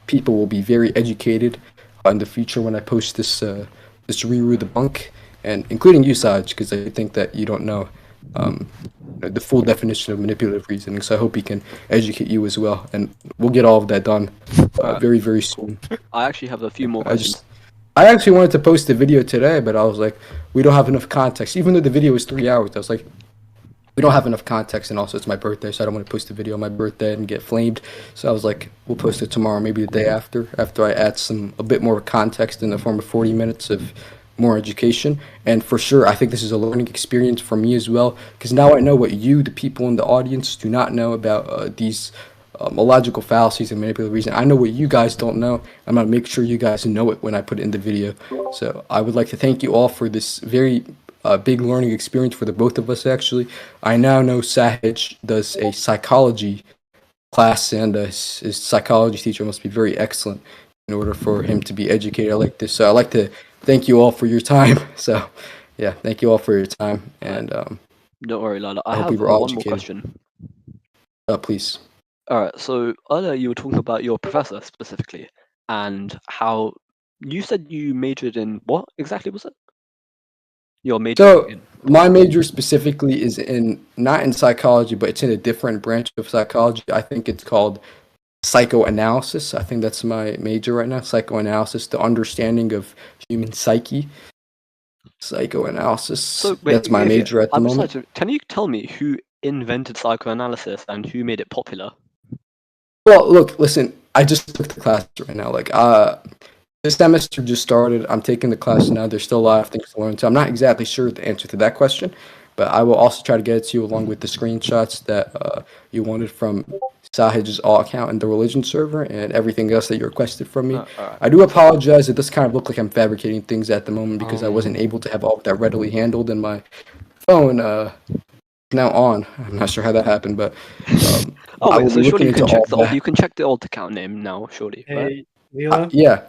Speaker 1: people will be very educated in the future when I post this Riru debunk, and including you, Sahej, because I think that you don't know the full definition of manipulative reasoning. So I hope he can educate you as well, and we'll get all of that done very, very soon.
Speaker 3: I actually have a few more questions.
Speaker 1: I actually wanted to post the video today, but I was like, we don't have enough context. Even though the video was 3 hours, I was like, we don't have enough context, and also it's my birthday, so I don't want to post the video on my birthday and get flamed. So I was like, we'll post it tomorrow, maybe the day after I add a bit more context in the form of 40 minutes of more education. And for sure, I think this is a learning experience for me as well, because now I know what you, the people in the audience, do not know about these illogical fallacies and manipulative reasoning. I know what you guys don't know. I'm going to make sure you guys know it when I put it in the video. So I would like to thank you all for this very big learning experience for the both of us, actually. I now know Sahej does a psychology class, and his psychology teacher must be very excellent in order for him to be educated like this. So I'd like to thank you all for your time. So, yeah, thank you all for your time. And
Speaker 3: Don't worry, Lila. I
Speaker 1: hope
Speaker 3: have
Speaker 1: we were all
Speaker 3: one more
Speaker 1: educated.
Speaker 3: question.
Speaker 1: Please.
Speaker 3: Alright, so earlier you were talking about your professor specifically, and how you said you majored in what exactly was it? Your major
Speaker 1: So
Speaker 3: in
Speaker 1: my major specifically is not in psychology, but it's in a different branch of psychology. I think it's called psychoanalysis. I think that's my major right now. Psychoanalysis, the understanding of human psyche. Psychoanalysis.
Speaker 3: So wait,
Speaker 1: That's my major at the
Speaker 3: I'm
Speaker 1: moment.
Speaker 3: excited. Can you tell me who invented psychoanalysis and who made it popular?
Speaker 1: Well, look, listen, I just took the class right now. Like, this semester just started. I'm taking the class now. There's still a lot of things to learn. So I'm not exactly sure the answer to that question. but I will also try to get it to you along with the screenshots that you wanted from Sahej's account and the religion server and everything else that you requested from me.
Speaker 3: Alright.
Speaker 1: I do apologize. It does kind of look like I'm fabricating things at the moment because I wasn't able to have all of that readily handled, and my phone now on. I'm not sure how that happened, but
Speaker 3: Oh
Speaker 1: I
Speaker 3: wait,
Speaker 1: will
Speaker 3: so
Speaker 1: be
Speaker 3: surely
Speaker 1: looking
Speaker 3: you can
Speaker 1: into all
Speaker 3: check the alt.
Speaker 1: that.
Speaker 3: You can check the alt account name now, surely, right?
Speaker 2: Hey, Lila.
Speaker 1: Yeah,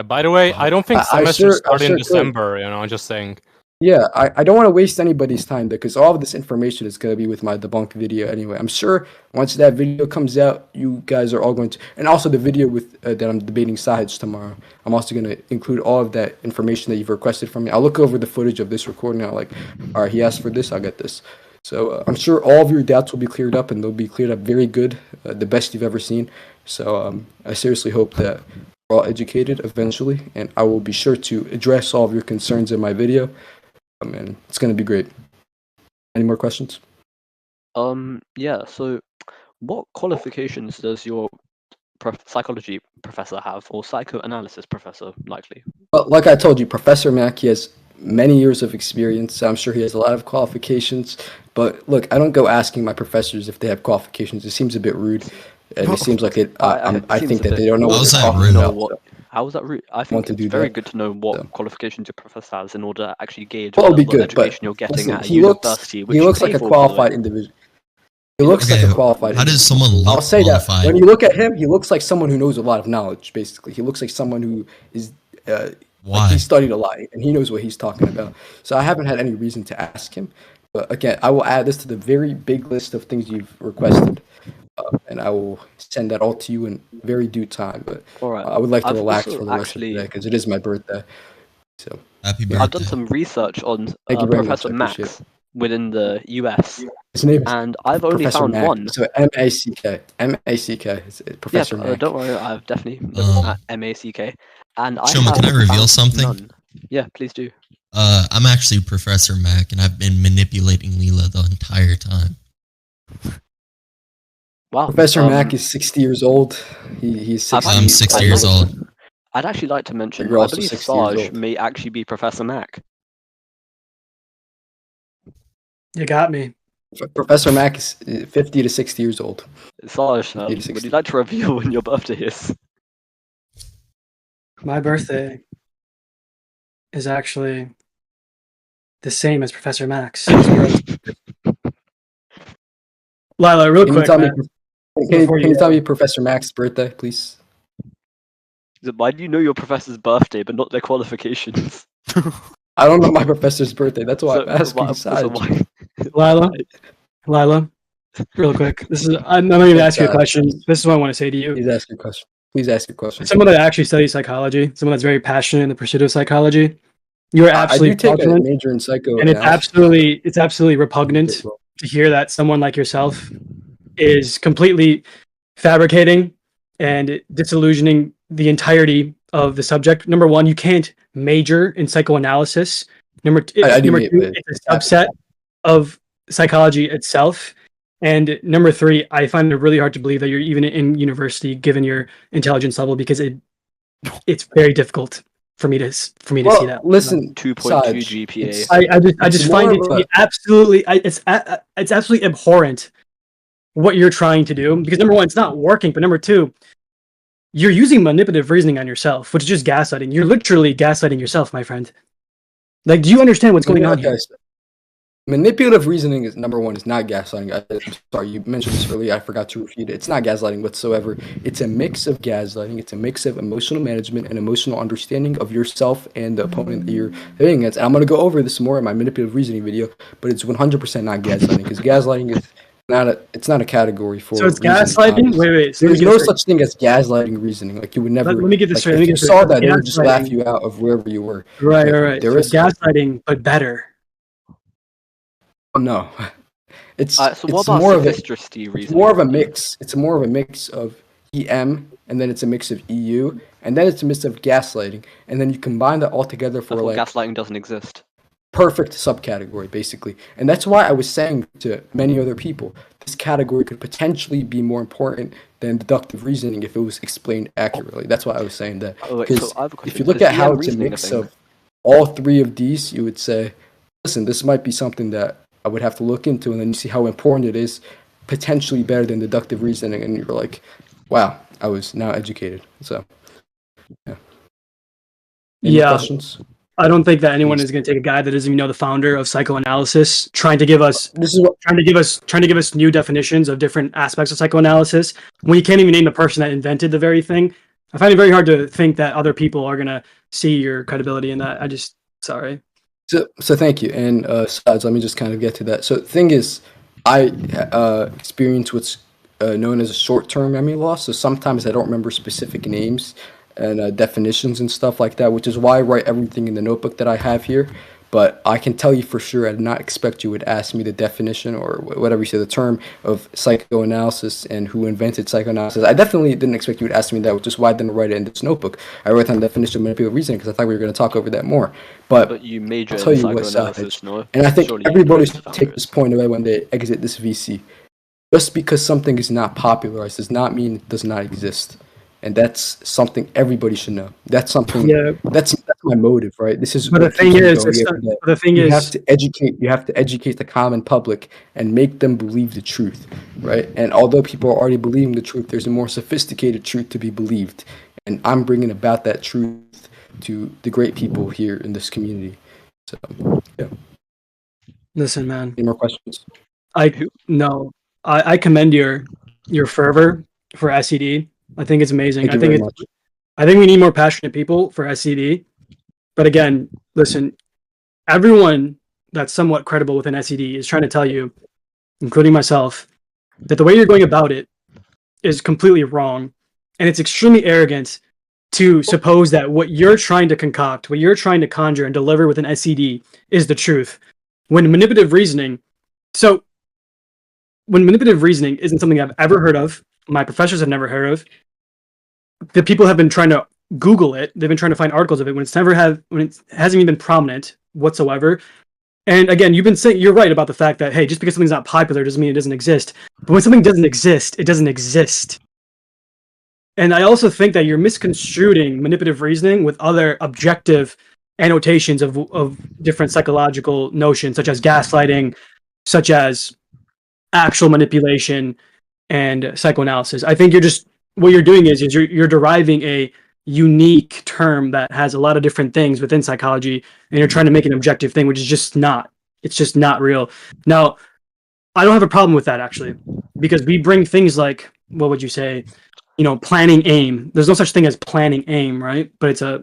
Speaker 5: By the way, I don't think
Speaker 1: I
Speaker 5: semester
Speaker 1: sure- I
Speaker 5: started
Speaker 1: sure
Speaker 5: in
Speaker 1: could.
Speaker 5: December. You know, just saying.
Speaker 1: yeah. I don't want to waste anybody's time because all of this information is going to be with my debunked video anyway. I'm sure once that video comes out, you guys are all going to, and also the video with that I'm debating Sahej tomorrow. I'm also going to include all of that information that you've requested from me. I'll look over the footage of this recording. I'll like, all right, he asked for this, I'll get this. So I'm sure all of your doubts will be cleared up, and they'll be cleared up very good, the best you've ever seen. So I seriously hope that we're all educated eventually, and I will be sure to address all of your concerns in my video. And it's going to be great. Any more questions?
Speaker 3: Yeah. So, what qualifications does your psychology professor have, or psychoanalysis professor, likely?
Speaker 1: Well, like I told you, Professor Mack, he has many years of experience. I'm sure he has a lot of qualifications. But look, I don't go asking my professors if they have qualifications. It seems a bit rude, and it seems like it. I
Speaker 3: seems
Speaker 1: think
Speaker 3: a
Speaker 1: that
Speaker 3: bit-
Speaker 1: they don't know
Speaker 7: How
Speaker 1: what
Speaker 7: is
Speaker 1: they're
Speaker 7: that
Speaker 1: talking
Speaker 7: rude?
Speaker 1: about.
Speaker 3: What? How is that rude? I
Speaker 1: Want
Speaker 3: think
Speaker 1: to
Speaker 3: it's
Speaker 1: do
Speaker 3: very
Speaker 1: that,
Speaker 3: good to know what
Speaker 1: so.
Speaker 3: qualifications your professor has in order to actually gauge
Speaker 1: Well,
Speaker 3: what
Speaker 1: it'll be
Speaker 3: level of
Speaker 1: good, but
Speaker 3: education you're getting
Speaker 1: listen,
Speaker 3: at a
Speaker 1: he looks
Speaker 3: university, which
Speaker 1: he
Speaker 3: you
Speaker 1: looks
Speaker 3: pay
Speaker 1: like a
Speaker 3: for, by the way.
Speaker 1: qualified individual. He looks like
Speaker 7: Okay,
Speaker 1: a qualified.
Speaker 7: how does
Speaker 1: individual.
Speaker 7: someone look
Speaker 1: I'll say that
Speaker 7: qualified?
Speaker 1: when you look at him, he looks like someone who knows a lot of knowledge. Basically, he looks like someone who is like
Speaker 7: Why?
Speaker 1: he studied a lot and he knows what he's talking about. So I haven't had any reason to ask him. But again, I will add this to the very big list of things you've requested, and I will send that all to you in very due time. But
Speaker 3: Alright.
Speaker 1: I would like to
Speaker 3: I've
Speaker 1: relax
Speaker 3: also
Speaker 1: for the rest of the day because it is my birthday. So
Speaker 7: Happy
Speaker 1: Yeah.
Speaker 3: I've done
Speaker 7: birthday.
Speaker 3: some research on
Speaker 1: Thank you very much.
Speaker 3: Professor
Speaker 1: I appreciate
Speaker 3: Max within the US,
Speaker 1: his name is
Speaker 3: and I've only
Speaker 1: Professor
Speaker 3: found
Speaker 1: Mack.
Speaker 3: one.
Speaker 1: So M-A-C-K. M-A-C-K. It's Professor
Speaker 3: Yeah,
Speaker 1: Mack.
Speaker 3: don't worry, I've definitely looked at MACK, and I
Speaker 7: Shoma, can I
Speaker 3: have
Speaker 7: reveal
Speaker 3: found
Speaker 7: something?
Speaker 3: none. Yeah, please do.
Speaker 7: I'm actually Professor Mack, and I've been manipulating Lila the entire time.
Speaker 3: Wow.
Speaker 1: Professor Mack is 60 years old. He's
Speaker 3: I've
Speaker 1: 60.
Speaker 7: I'm 60 years old.
Speaker 3: I'd actually like to mention,
Speaker 1: You're
Speaker 3: I
Speaker 1: also
Speaker 3: believe
Speaker 1: 60 years
Speaker 3: Sahej
Speaker 1: old.
Speaker 3: may actually be Professor Mack.
Speaker 2: You got me.
Speaker 1: Professor Mack is 50 to 60 years old.
Speaker 3: Sahej,
Speaker 1: 50 to
Speaker 3: would
Speaker 1: 60.
Speaker 3: you like to reveal when your birthday is?
Speaker 2: My birthday is actually the same as Professor Max. Lila, real
Speaker 1: Can you
Speaker 2: quick,
Speaker 1: tell me?
Speaker 2: man.
Speaker 1: Can you tell me Professor Mack's birthday, please?
Speaker 3: Why do you know your professor's birthday but not their qualifications?
Speaker 1: I don't know my professor's birthday. That's why I'm asking.
Speaker 3: why?
Speaker 2: Lila, real quick. I'm going to ask you a
Speaker 1: God.
Speaker 2: question. This is what I want to say to you.
Speaker 1: Please ask your question. Please ask your question.
Speaker 2: Someone that actually studies psychology, someone that's very passionate in the pursuit of psychology, you are
Speaker 1: I
Speaker 2: absolutely
Speaker 1: do take a
Speaker 2: fraudulent,
Speaker 1: major in psycho.
Speaker 2: and it's absolutely repugnant to hear that someone like yourself is completely fabricating and disillusioning the entirety of the subject. Number one, you can't major in psychoanalysis. Number two, it's a subset of psychology itself. And number three, I find it really hard to believe that you're even in university given your intelligence level, because it's very difficult for me to see that.
Speaker 1: Listen,
Speaker 3: 2.2 GPA.
Speaker 2: I just find it to be absolutely it's absolutely abhorrent what you're trying to do, because number one, it's not working, but number two, you're using manipulative reasoning on yourself, which is just gaslighting. You're literally gaslighting yourself, my friend. Like, do you understand what's going on here?
Speaker 1: Manipulative reasoning is number one. Is not gaslighting. I'm sorry, you mentioned this earlier. I forgot to refute it. It's not gaslighting whatsoever. It's a mix of gaslighting. It's a mix of emotional management and emotional understanding of yourself and the opponent that you're debating against. And I'm going to go over this more in my manipulative reasoning video, but it's 100% not gaslighting, because gaslighting is it's not a category for.
Speaker 2: So it's
Speaker 1: reasoning,
Speaker 2: gaslighting.
Speaker 1: obviously.
Speaker 2: Wait. So
Speaker 1: There's no such thing as gaslighting reasoning. Like, you would never.
Speaker 2: Let me get this straight.
Speaker 1: If you saw that, they would just laugh you out of wherever you were.
Speaker 2: Right.
Speaker 1: There
Speaker 2: So
Speaker 1: is
Speaker 2: gaslighting, but better.
Speaker 1: No, it's
Speaker 3: So what
Speaker 1: it's
Speaker 3: about
Speaker 1: more of a
Speaker 3: sophistry reasoning?
Speaker 1: it's more of a mix. It's more of a mix of EM, and then it's a mix of EU, and then it's a mix of gaslighting, and then you combine that all together for
Speaker 3: Therefore,
Speaker 1: like
Speaker 3: gaslighting doesn't exist.
Speaker 1: perfect subcategory, basically. And that's why I was saying to many other people, this category could potentially be more important than deductive reasoning if it was explained accurately. That's why I was saying that.
Speaker 3: Oh, wait,
Speaker 1: Because
Speaker 3: so I have a
Speaker 1: if
Speaker 3: question.
Speaker 1: you look
Speaker 3: Is
Speaker 1: at how
Speaker 3: EM
Speaker 1: it's a
Speaker 3: reasoning
Speaker 1: mix
Speaker 3: thing?
Speaker 1: of all three of these, you would say, listen, this might be something that I would have to look into, and then you see how important it is, potentially better than deductive reasoning, and you're like, wow, I was now educated. So, yeah. Any more questions?
Speaker 2: I don't think that anyone is going to take a guy that doesn't even know the founder of psychoanalysis, trying to give us new definitions of different aspects of psychoanalysis when you can't even name the person that invented the very thing. I find it very hard to think that other people are going to see your credibility in that. Sorry.
Speaker 1: So thank you. And Sahej, let me just kind of get to that. So the thing is, I experience what's known as a short-term memory loss. So sometimes I don't remember specific names and definitions and stuff like that, which is why I write everything in the notebook that I have here. But I can tell you for sure, I did not expect you would ask me the definition or whatever you say, the term of psychoanalysis and who invented psychoanalysis. I definitely didn't expect you would ask me that, which is why I didn't write it in this notebook. I wrote down the definition of manipulative reasoning because I thought we were going to talk over that more. But
Speaker 3: you major
Speaker 1: I'll tell
Speaker 3: in
Speaker 1: you what,
Speaker 3: psychoanalysis,
Speaker 1: Sahej,
Speaker 3: no?
Speaker 1: and I think
Speaker 3: Surely
Speaker 1: everybody
Speaker 3: you
Speaker 1: should take this point away when they exit this VC. Just because something is not popularized does not mean it does not exist. And that's something everybody should know. That's something.
Speaker 2: Yeah.
Speaker 1: That's my motive, right? This is.
Speaker 2: But the
Speaker 1: what
Speaker 2: thing
Speaker 1: keeps me
Speaker 2: is,
Speaker 1: going every day.
Speaker 2: the thing
Speaker 1: You
Speaker 2: is,
Speaker 1: have to educate. You have to educate the common public and make them believe the truth, right? And although people are already believing the truth, there's a more sophisticated truth to be believed, and I'm bringing about that truth to the great people here in this community. So, yeah.
Speaker 2: listen, man.
Speaker 1: Any more questions?
Speaker 2: I commend your fervor for SED. I think it's amazing.
Speaker 1: Thank you very much.
Speaker 2: I think we need more passionate people for SED. But again, listen, everyone that's somewhat credible within SED is trying to tell you, including myself, that the way you're going about it is completely wrong. And it's extremely arrogant to suppose that what you're trying to concoct, what you're trying to conjure and deliver with an SED is the truth. When manipulative reasoning isn't something I've ever heard of, my professors have never heard of, the people have been trying to Google it, they've been trying to find articles of it when it hasn't even been prominent whatsoever. And again, you've been saying, you're right about the fact that, hey, just because something's not popular doesn't mean it doesn't exist. But when something doesn't exist, it doesn't exist. And I also think that you're misconstruing manipulative reasoning with other objective annotations of different psychological notions, such as gaslighting, such as actual manipulation, and psychoanalysis. I think what you're doing is you're deriving a unique term that has a lot of different things within psychology, and you're trying to make an objective thing, which is just not. It's just not real. Now, I don't have a problem with that, actually, because we bring things like, what would you say, planning aim. There's no such thing as planning aim, right? But it's a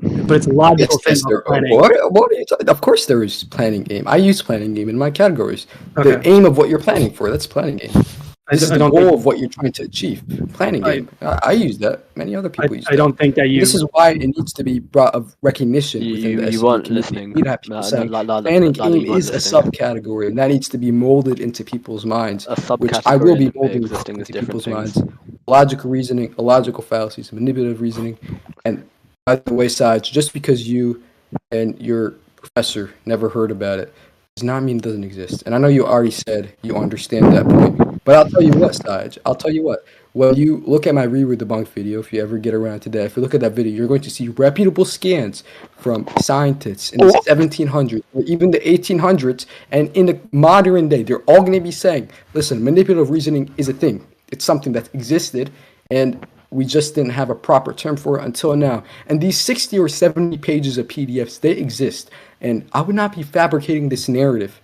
Speaker 2: logical thing.
Speaker 1: What are you talking? Of course there is planning aim. I use planning aim in my categories.
Speaker 2: Okay.
Speaker 1: The aim of what you're planning for, that's planning aim. This is the goal of what you're trying to achieve. Planning aim. I use that. Many other people use that.
Speaker 2: I don't think that you...
Speaker 1: This is why it needs to be brought of recognition within the
Speaker 3: you
Speaker 1: SED
Speaker 3: weren't
Speaker 1: community.
Speaker 3: listening.
Speaker 1: You'd have people saying planning aim is a subcategory, and that needs to be molded into people's minds, which I will be molding into people's minds. Logical reasoning, illogical fallacies, manipulative reasoning, and by the way, Sahej, just because you and your professor never heard about it does not mean it doesn't exist. And I know you already said you understand that point, but I'll tell you what, Sahej, I'll tell you what. When you look at my Reread Debunked video, if you ever get around to that, if you look at that video, you're going to see reputable scans from scientists in the 1700s or even the 1800s, and in the modern day, they're all going to be saying, listen, manipulative reasoning is a thing. It's something that existed, and we just didn't have a proper term for it until now. And these 60 or 70 pages of PDFs, they exist. And I would not be fabricating this narrative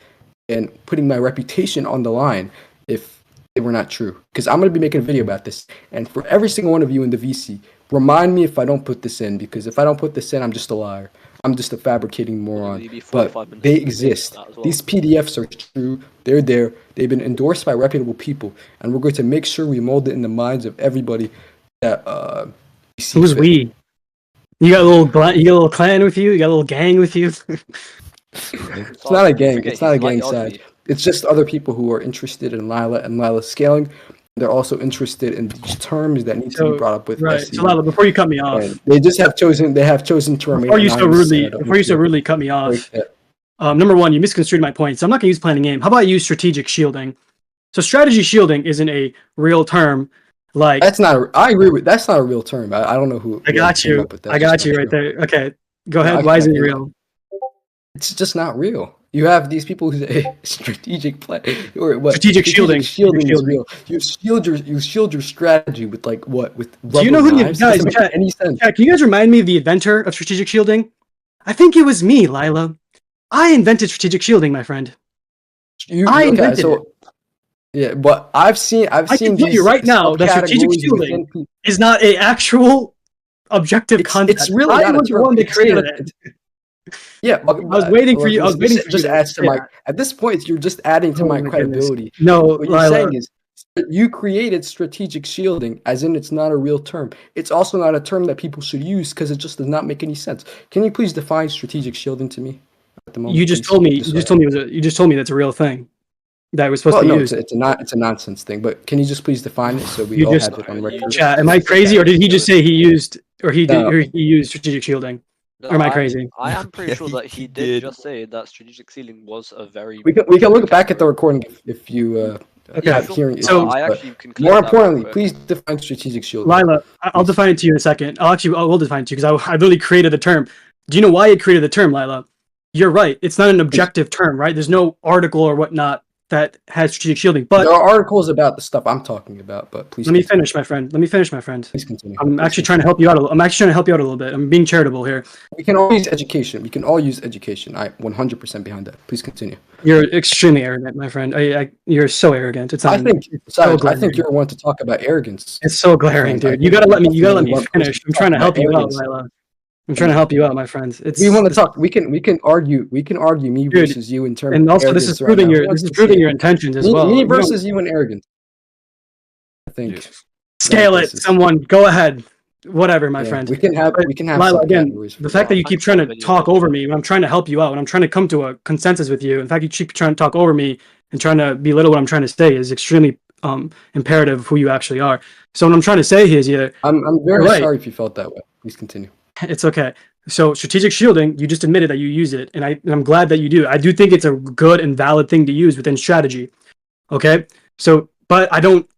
Speaker 1: and putting my reputation on the line if they were not true. Because I'm going to be making a video about this. And for every single one of you in the VC, remind me if I don't put this in. Because if I don't put this in, I'm just a liar. I'm just a fabricating moron. But they exist. These PDFs are true. They're there. They've been endorsed by reputable people. And we're going to make sure we mold it in the minds of everybody that
Speaker 2: Who's fit. We? You got a little clan with you? You got a little gang with you?
Speaker 1: It's not a gang. It's not a gang side. It's just other people who are interested in Lila and Lila scaling. They're also interested in these terms that need to be brought up with.
Speaker 2: Right. So Lila, before you cut me off,
Speaker 1: and they have chosen to remain.
Speaker 2: Before you so rudely cut me off. Number one, you misconstrued my point. So I'm not going to use planning aim. How about I use strategic shielding? So strategy shielding isn't a real term. Like
Speaker 1: I agree with that's not a real term. I don't know who.
Speaker 2: I got you. I got you right there. Okay, go ahead. Why isn't it real?
Speaker 1: It's just not real. You have these people who say strategic play or what?
Speaker 2: Strategic shielding.
Speaker 1: Shielding is
Speaker 2: Shielding.
Speaker 1: real. You shield your strategy with like what? With
Speaker 2: Do you know
Speaker 1: rubber
Speaker 2: who the
Speaker 1: knives?
Speaker 2: guys?
Speaker 1: Doesn't make any sense.
Speaker 2: Chat, can you guys remind me of the inventor of strategic shielding? I think it was me, Lila. I invented strategic shielding, my friend. I invented it.
Speaker 1: Yeah, but I've seen
Speaker 2: I can tell you
Speaker 1: these
Speaker 2: right now that strategic
Speaker 1: subcategories
Speaker 2: shielding
Speaker 1: within people.
Speaker 2: is not a actual objective concept.
Speaker 1: It's really
Speaker 2: I
Speaker 1: not a
Speaker 2: was the
Speaker 1: term.
Speaker 2: one that
Speaker 1: It's
Speaker 2: created
Speaker 1: not a-
Speaker 2: it.
Speaker 1: Yeah,
Speaker 2: I was waiting for you. I was waiting for you.
Speaker 1: Just
Speaker 2: to
Speaker 1: adds to
Speaker 2: say
Speaker 1: my.
Speaker 2: that.
Speaker 1: At this point, you're just adding to
Speaker 2: Oh
Speaker 1: my
Speaker 2: my goodness.
Speaker 1: credibility.
Speaker 2: No,
Speaker 1: What you're
Speaker 2: Lila.
Speaker 1: saying is you created strategic shielding, as in it's not a real term. It's also not a term that people should use because it just does not make any sense. Can you please define strategic shielding to me at the moment?
Speaker 2: You just
Speaker 1: please?
Speaker 2: told me.
Speaker 1: Just
Speaker 2: You
Speaker 1: so
Speaker 2: just told me. You just told me that's a real thing that was supposed
Speaker 1: Well,
Speaker 2: to be
Speaker 1: no,
Speaker 2: used.
Speaker 1: it's a nonsense thing. But can you just please define it so we
Speaker 2: You
Speaker 1: all
Speaker 2: just-
Speaker 1: have it on record?
Speaker 2: Chat, am I crazy, or did he just say he used, or he did,
Speaker 1: No.
Speaker 2: or he used strategic shielding?
Speaker 3: No,
Speaker 2: Or am I crazy?
Speaker 3: I am pretty
Speaker 7: Yeah,
Speaker 3: sure that he did just say that strategic ceiling was a very.
Speaker 1: We can look back at the recording if you
Speaker 2: Okay.
Speaker 1: have hearing issues.
Speaker 2: So-
Speaker 3: I
Speaker 1: but
Speaker 3: actually can clear
Speaker 1: more
Speaker 3: that real
Speaker 1: importantly,
Speaker 3: quick.
Speaker 1: please define strategic shielding.
Speaker 2: Lila, I'll define it to you in a second. I will define it to you because I literally created the term. Do you know why it created the term, Lila? You're right. It's not an objective term, right? There's no article or whatnot that has strategic shielding. But
Speaker 1: There are articles about the stuff I'm talking about, but please
Speaker 2: let me
Speaker 1: continue.
Speaker 2: finish, my friend. Let me finish, my friend.
Speaker 1: Please continue.
Speaker 2: I'm
Speaker 1: Please
Speaker 2: actually
Speaker 1: continue.
Speaker 2: trying to help you out. I'm actually trying to help you out a little bit. I'm being charitable here.
Speaker 1: We can all use education. We can all use education. I 100% behind that. Please continue.
Speaker 2: You're extremely arrogant, my friend. You're so arrogant. It's
Speaker 1: I
Speaker 2: not,
Speaker 1: think,
Speaker 2: it's so
Speaker 1: Sahej, I
Speaker 2: glaring.
Speaker 1: think you're one to talk about arrogance.
Speaker 2: It's so glaring,
Speaker 1: Friend, I
Speaker 2: dude. You
Speaker 1: think
Speaker 2: gotta let me.
Speaker 1: you're
Speaker 2: You gotta let me
Speaker 1: definitely one
Speaker 2: finish.
Speaker 1: person
Speaker 2: I'm
Speaker 1: to
Speaker 2: trying to
Speaker 1: talk
Speaker 2: help
Speaker 1: about
Speaker 2: you out,
Speaker 1: arrogance.
Speaker 2: Lila. I'm trying to help you out, my friends. It's
Speaker 1: We want to talk. We can argue. We can argue me
Speaker 2: Dude,
Speaker 1: versus you in terms.
Speaker 2: and
Speaker 1: of
Speaker 2: also this is
Speaker 1: arrogance right
Speaker 2: proving
Speaker 1: now.
Speaker 2: your
Speaker 1: Who wants
Speaker 2: this is
Speaker 1: to see
Speaker 2: proving
Speaker 1: it?
Speaker 2: your intentions as
Speaker 1: Me,
Speaker 2: well.
Speaker 1: me
Speaker 2: You don't-
Speaker 1: versus you in arrogance. I think.
Speaker 2: Scale it,
Speaker 1: versus-
Speaker 2: someone. Go ahead. Whatever, my
Speaker 1: Yeah,
Speaker 2: friend.
Speaker 1: we can have
Speaker 2: Lila,
Speaker 1: some
Speaker 2: again,
Speaker 1: categories for
Speaker 2: the fact that you keep
Speaker 3: Thanks
Speaker 2: trying
Speaker 3: for
Speaker 2: to
Speaker 3: the video,
Speaker 2: talk
Speaker 3: Lila.
Speaker 2: over me when I'm trying to help you out, when I'm trying to come to a consensus with you, in fact, you keep trying to talk over me and trying to belittle what I'm trying to say is extremely imperative of who you actually are. So what I'm trying to say here is either
Speaker 1: I'm very
Speaker 2: You're right.
Speaker 1: sorry if you felt that way. Please continue.
Speaker 2: it's okay. So strategic shielding, you just admitted that you use it, and I'm glad that you do. I do think it's a good and valid thing to use within strategy. Okay, so but I don't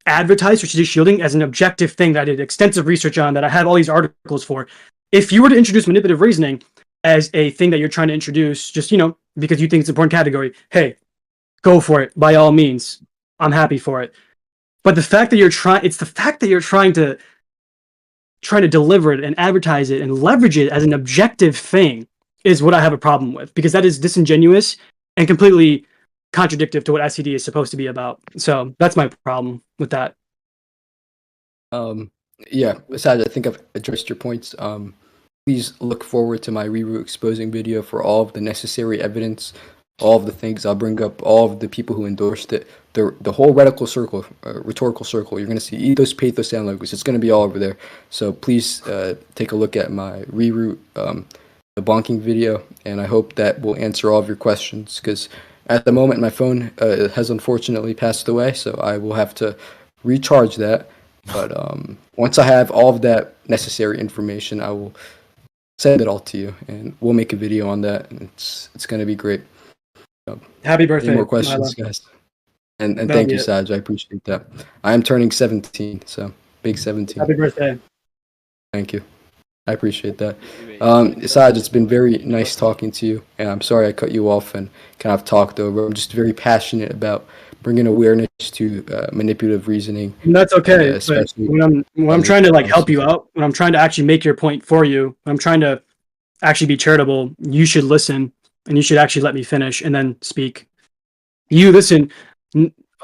Speaker 2: advertise strategic shielding as an objective thing that I did extensive research on, that I have all these articles for. If you were to introduce manipulative reasoning as a thing that you're trying to introduce, just because you think it's an important category, hey, go for it by all means. I'm happy for it. But the fact that it's the fact that you're trying to deliver it and advertise it and leverage it as an objective thing is what I have a problem with, because that is disingenuous and completely contradictory to what SCD is supposed to be about. So that's my problem with that.
Speaker 1: Yeah, besides, I think I've addressed your points. Please look forward to my reroute exposing video for all of the necessary evidence, all of the things I'll bring up, all of the people who endorsed it, the whole rhetorical circle. You're going to see ethos, pathos, and logos. It's going to be all over there. So please take a look at my reroute debunking video, and I hope that will answer all of your questions, because at the moment my phone has unfortunately passed away, so I will have to recharge that. But once I have all of that necessary information, I will send it all to you, and we'll make a video on that. And it's going to be great.
Speaker 2: Happy birthday.
Speaker 1: Any more questions,
Speaker 2: Lila.
Speaker 1: guys? And
Speaker 2: That'll
Speaker 1: thank
Speaker 2: be
Speaker 1: you,
Speaker 2: it.
Speaker 1: Sahej. I appreciate that. I am turning 17, so big 17.
Speaker 2: Happy birthday.
Speaker 1: Thank you. I appreciate that. Sahej, it's been very nice talking to you, and I'm sorry I cut you off and kind of talked over. I'm just very passionate about bringing awareness to manipulative reasoning.
Speaker 2: And that's okay. But
Speaker 1: especially
Speaker 2: when I'm trying to help you out, when I'm trying to actually make your point for you, when I'm trying to actually be charitable, you should listen, and you should actually let me finish and then speak. You listen,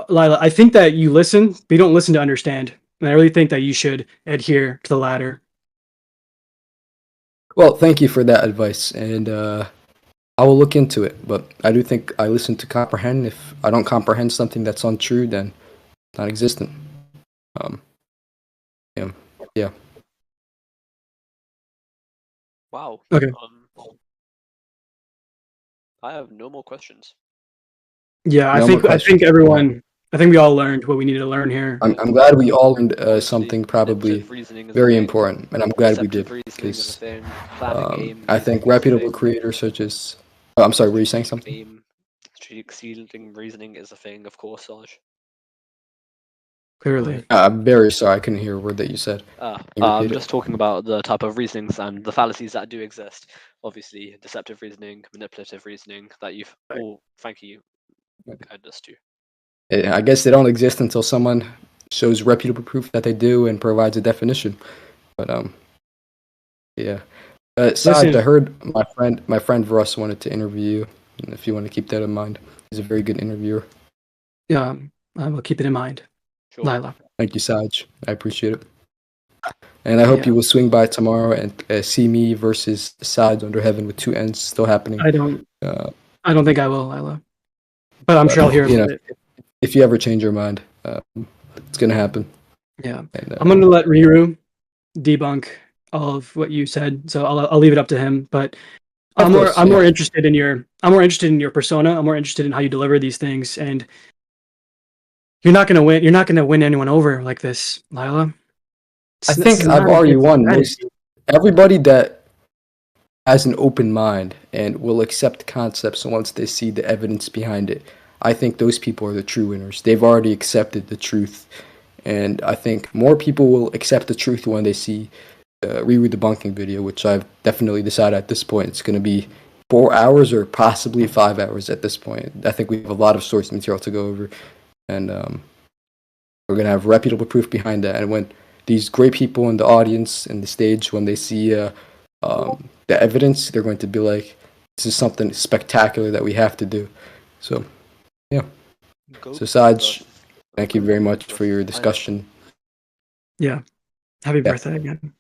Speaker 2: Lila. I think that you listen, but you don't listen to understand. And I really think that you should adhere to the latter.
Speaker 1: Well, thank you for that advice, and I will look into it. But I do think I listen to comprehend. If I don't comprehend something that's untrue, then it's not existent. Yeah.
Speaker 3: Wow.
Speaker 2: Okay.
Speaker 3: I have no more questions.
Speaker 2: Yeah, I
Speaker 1: No
Speaker 2: think
Speaker 1: more questions.
Speaker 2: I think we all learned what we needed to learn here.
Speaker 1: I'm glad we all learned something probably
Speaker 3: Manipulative reasoning is a
Speaker 1: very
Speaker 3: thing,
Speaker 1: important, and I'm glad we
Speaker 3: deceptive
Speaker 1: did,
Speaker 3: reasoning is a
Speaker 1: because
Speaker 3: thing, planning game
Speaker 1: I think
Speaker 3: reasoning is a
Speaker 1: reputable
Speaker 3: thing,
Speaker 1: creators such as I'm sorry, were you saying something?
Speaker 3: strategic shielding reasoning is a thing, of course, Saj.
Speaker 2: Clearly.
Speaker 1: I'm very sorry, I couldn't hear a word that you said.
Speaker 3: I'm
Speaker 1: repeat it?
Speaker 3: just talking about the type of reasonings and the fallacies that do exist. Obviously, deceptive reasoning, manipulative reasoning that you've all, thank you, guided us to.
Speaker 1: I guess they don't exist until someone shows reputable proof that they do and provides a definition. But yeah. Sahej,
Speaker 2: Listen.
Speaker 1: I heard my friend Russ wanted to interview you, and if you want to keep that in mind, he's a very good interviewer.
Speaker 2: Yeah, I will keep it in mind.
Speaker 3: Sure.
Speaker 2: Lila.
Speaker 1: Thank you, Sahej. I appreciate it. And I hope
Speaker 2: Yeah.
Speaker 1: you will swing by tomorrow and see me versus Sahej Under Heaven with 2 N's still happening.
Speaker 2: I don't
Speaker 1: Uh,
Speaker 2: think I will, Lila. But I'm sure I'll hear about it.
Speaker 1: if you ever change your mind, it's gonna happen.
Speaker 2: Yeah.
Speaker 1: And,
Speaker 2: I'm gonna let Riru debunk all of what you said, so I'll leave it up to him. But I'm more interested in your persona. I'm more interested in how you deliver these things, and you're not gonna win. You're not gonna win anyone over like this, Lila.
Speaker 1: I think I've already won most everybody that has an open mind and will accept concepts once they see the evidence behind it. I think those people are the true winners. They've already accepted the truth, and I think more people will accept the truth when they see Riru debunking video, which I've definitely decided at this point it's going to be 4 hours or possibly 5 hours at this point. I think we have a lot of source material to go over, and we're going to have reputable proof behind that. And when these great people in the audience and the stage, when they see the evidence, they're going to be like, this is something spectacular that we have to do. So, yeah. So, Sahej, thank you very much for your discussion.
Speaker 2: Yeah. Happy birthday again.